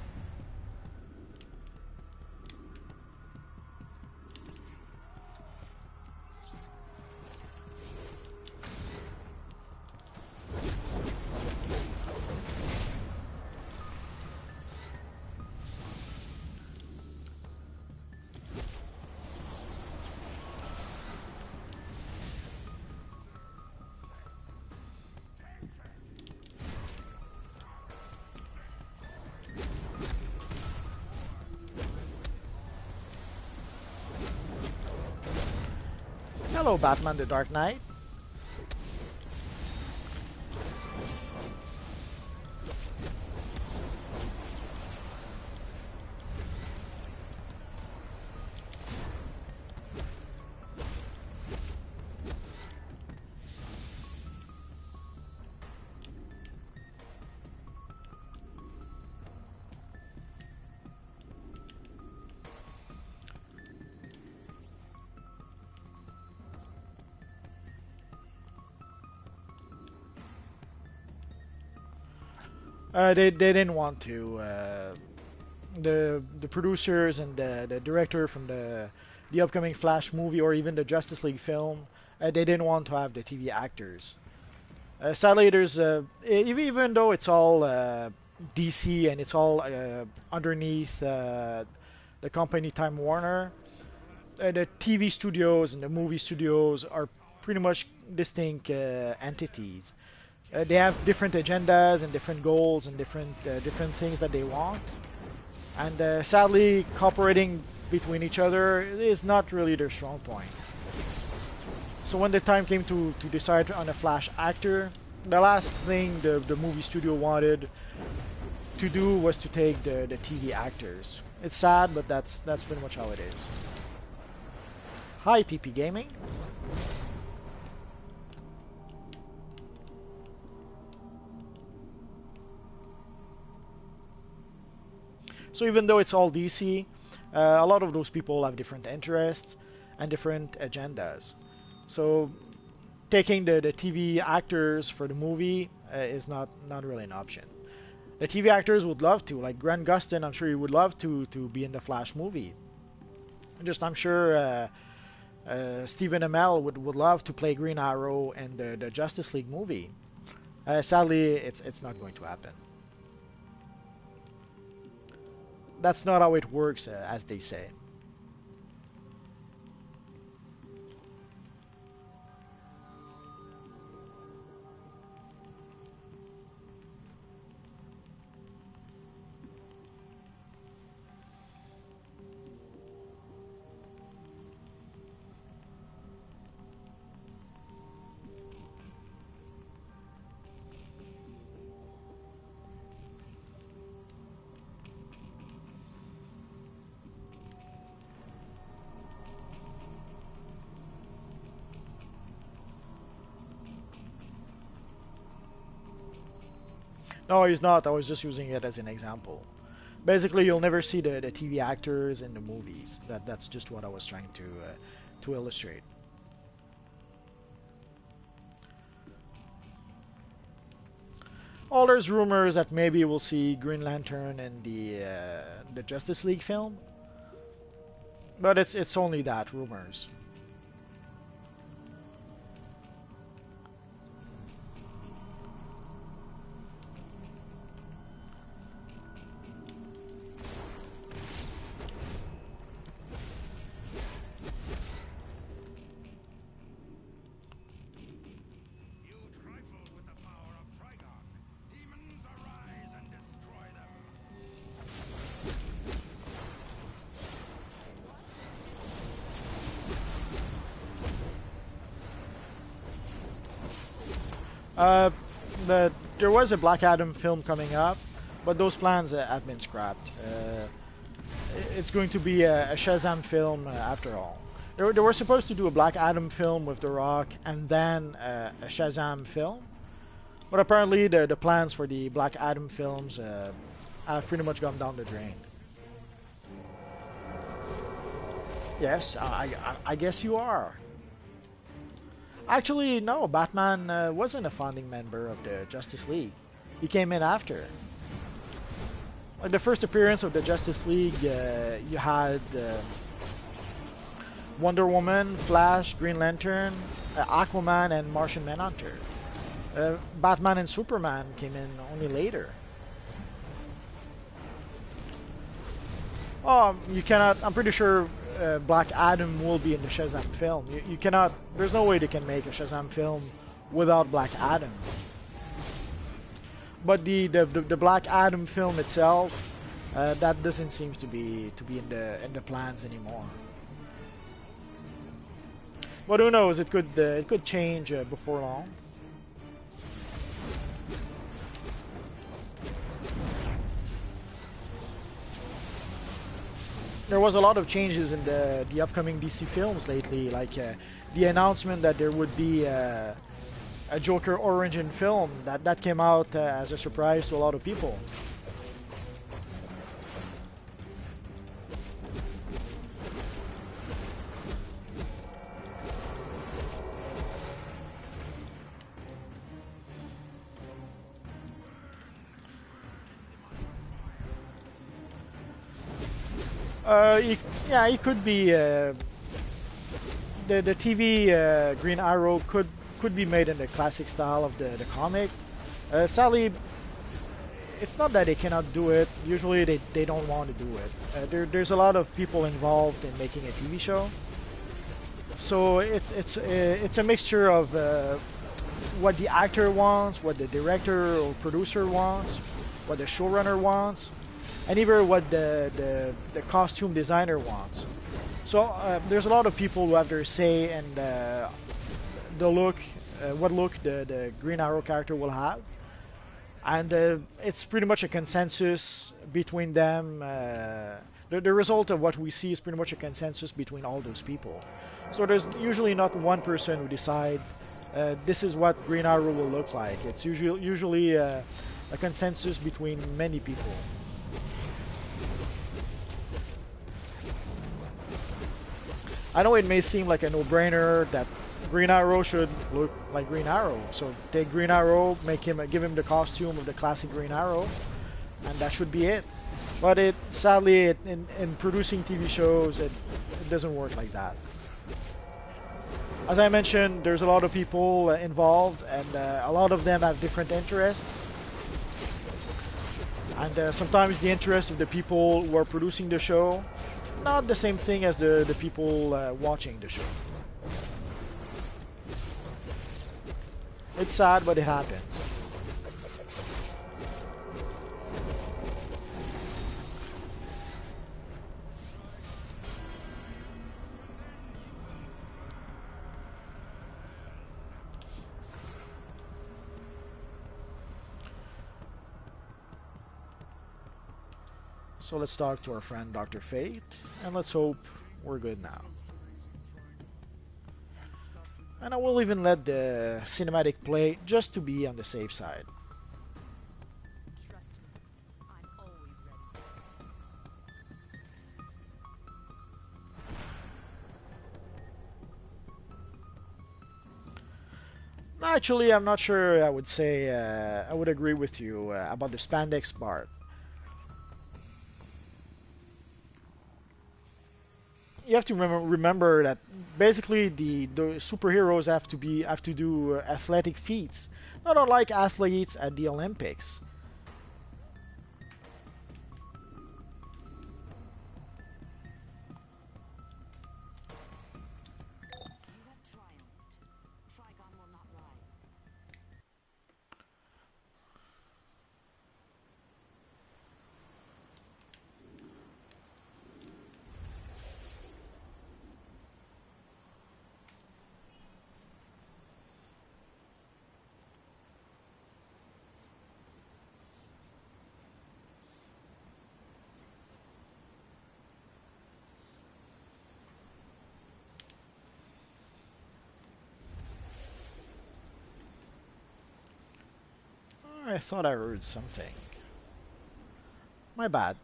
Hello, Batman the Dark Knight. They didn't want to. The producers and the director from the upcoming Flash movie or even the Justice League film, they didn't want to have the TV actors. Sadly, there's even though it's all DC and it's all underneath the company Time Warner, the TV studios and the movie studios are pretty much distinct entities. They have different agendas and different goals and different things that they want, and sadly, cooperating between each other is not really their strong point. So when the time came to decide on a Flash actor, the last thing the movie studio wanted to do was to take the TV actors. It's sad, but that's pretty much how it is. Hi, TP Gaming. So even though it's all DC, a lot of those people have different interests and different agendas. So taking the TV actors for the movie is not really an option. The TV actors would love to, like Grant Gustin, I'm sure he would love to be in the Flash movie. I'm sure Stephen Amell would love to play Green Arrow in the Justice League movie. Sadly, it's not going to happen. That's not how it works, as they say. No, he's not. I was just using it as an example. Basically, you'll never see the TV actors in the movies. That's just what I was trying to illustrate. Oh, there's rumors that maybe we'll see Green Lantern in the Justice League film, but it's only that rumors. You trifle with the power of Trigon. Demons arise and destroy them. Uh, there was a Black Adam film coming up, but those plans have been scrapped. It's going to be a Shazam film after all. They were supposed to do a Black Adam film with The Rock and then a Shazam film, but apparently the plans for the Black Adam films have pretty much gone down the drain. Yes, I guess you are. Actually, no, Batman wasn't a founding member of the Justice League. He came in after. Like the first appearance of the Justice League, you had Wonder Woman, Flash, Green Lantern, Aquaman, and Martian Manhunter. Batman and Superman came in only later. Oh, you cannot. I'm pretty sure Black Adam will be in the Shazam film. You cannot. There's no way they can make a Shazam film without Black Adam. But the Black Adam film itself, that doesn't seem to be in the plans anymore. But who knows? It could change before long. There was a lot of changes in the upcoming DC films lately, like the announcement that there would be a Joker origin film that came out as a surprise to a lot of people. Yeah, it could be the TV Green Arrow could be made in the classic style of the comic. Sadly, it's not that they cannot do it. Usually, they don't want to do it. There's a lot of people involved in making a TV show, so it's a mixture of what the actor wants, what the director or producer wants, what the showrunner wants, and even what the costume designer wants. So there's a lot of people who have their say in the look, what look the Green Arrow character will have, and it's pretty much a consensus between them. The result of what we see is pretty much a consensus between all those people. So there's usually not one person who decide this is what Green Arrow will look like. It's usually a consensus between many people. I know it may seem like a no-brainer that Green Arrow should look like Green Arrow. So take Green Arrow, give him the costume of the classic Green Arrow, and that should be it. But sadly, in producing TV shows, it doesn't work like that. As I mentioned, there's a lot of people involved, and a lot of them have different interests. And sometimes the interests of the people who are producing the show not the same thing as the people watching the show. It's sad, but it happens. So let's talk to our friend Dr. Fate, and let's hope we're good now. And I will even let the cinematic play just to be on the safe side. Actually, I'm not sure I would say I would agree with you about the spandex part. You have to remember that basically the superheroes have to do athletic feats, not unlike athletes at the Olympics. You have triumphed. Trigon will not rise. I thought I heard something. My bad.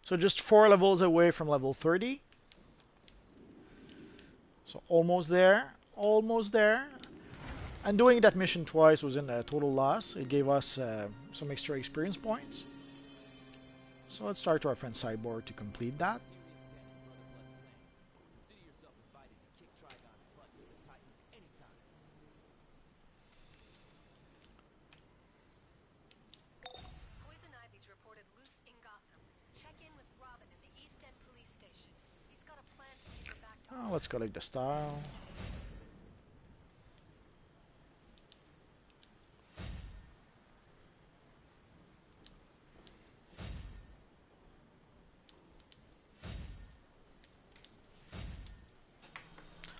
So just 4 levels away from level 30. So almost there. Almost there. And doing that mission twice wasn't a total loss. It gave us some extra experience points. So let's start our friend Cyborg to complete that. Poison Ivy's reported loose in Gotham. Check in with Robin at the East End police station. He's got a plan to keep her back to Let's collect the style.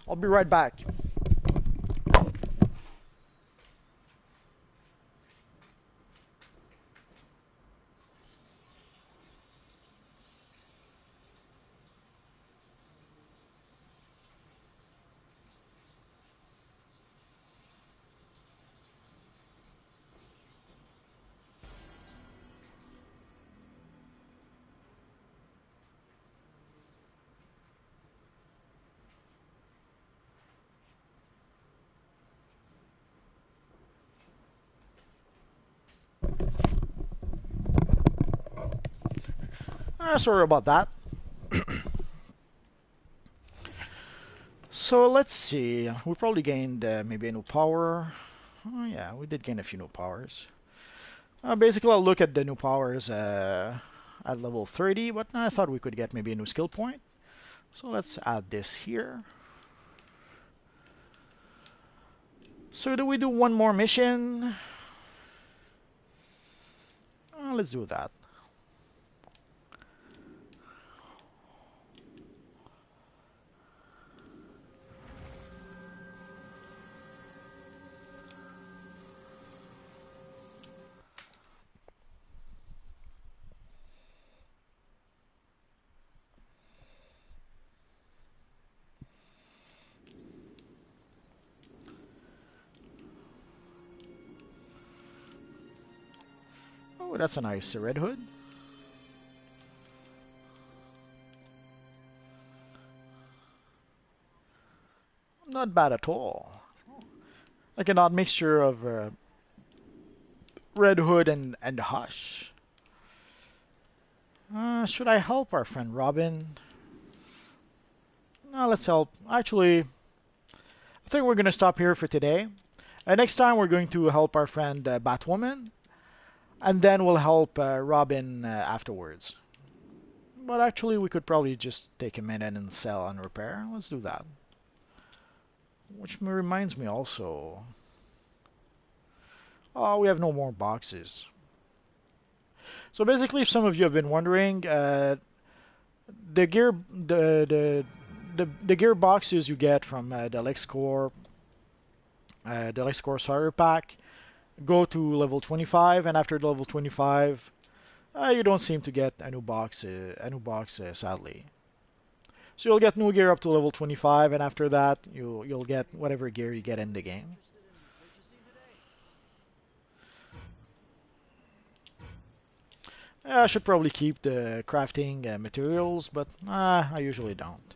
I'll be right back. Sorry about that. So let's see. We probably gained maybe a new power. Oh yeah, we did gain a few new powers. Basically, I'll look at the new powers at level 30, but I thought we could get maybe a new skill point. So let's add this here. So do we do one more mission? Let's do that. Oh, that's a nice Red Hood. Not bad at all. Like an odd mixture of Red Hood and Hush. Should I help our friend Robin? No, let's help. Actually, I think we're going to stop here for today. Next time, we're going to help our friend Batwoman. And then we'll help Robin afterwards. But actually, we could probably just take a minute and sell and repair. Let's do that. Which reminds me also. Oh, we have no more boxes. So basically, if some of you have been wondering, the gear the gear boxes you get from the LexCore starter pack go to level 25, and after level 25, you don't seem to get a new box, sadly. So you'll get new gear up to level 25, and after that, you'll get whatever gear you get in the game. I should probably keep the crafting materials, but I usually don't.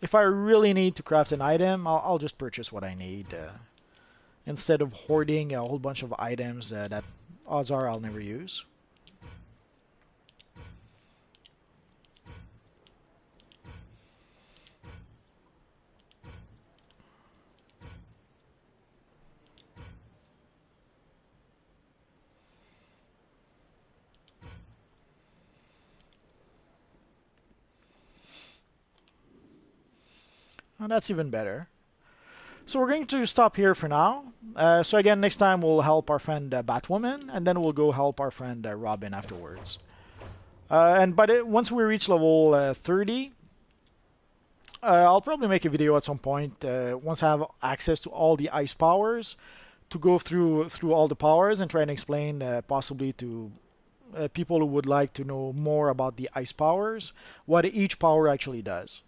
If I really need to craft an item, I'll just purchase what I need, instead of hoarding a whole bunch of items that odds are I'll never use. And that's even better. So we're going to stop here for now. So again, next time we'll help our friend Batwoman, and then we'll go help our friend Robin afterwards. Once we reach level 30, I'll probably make a video at some point once I have access to all the ice powers, to go through all the powers and try and explain possibly to people who would like to know more about the ice powers, what each power actually does.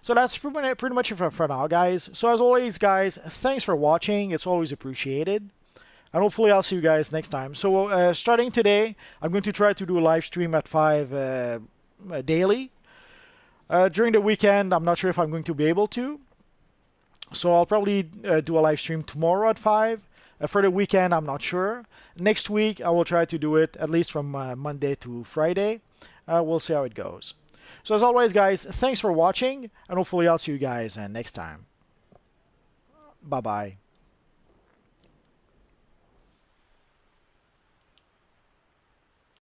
So that's pretty much it for now, guys. So as always, guys, thanks for watching. It's always appreciated. And hopefully I'll see you guys next time. So starting today, I'm going to try to do a live stream at 5 daily. During the weekend, I'm not sure if I'm going to be able to. So I'll probably do a live stream tomorrow at 5. For the weekend, I'm not sure. Next week, I will try to do it at least from Monday to Friday. We'll see how it goes. So as always, guys, thanks for watching, and hopefully I'll see you guys next time. Bye-bye.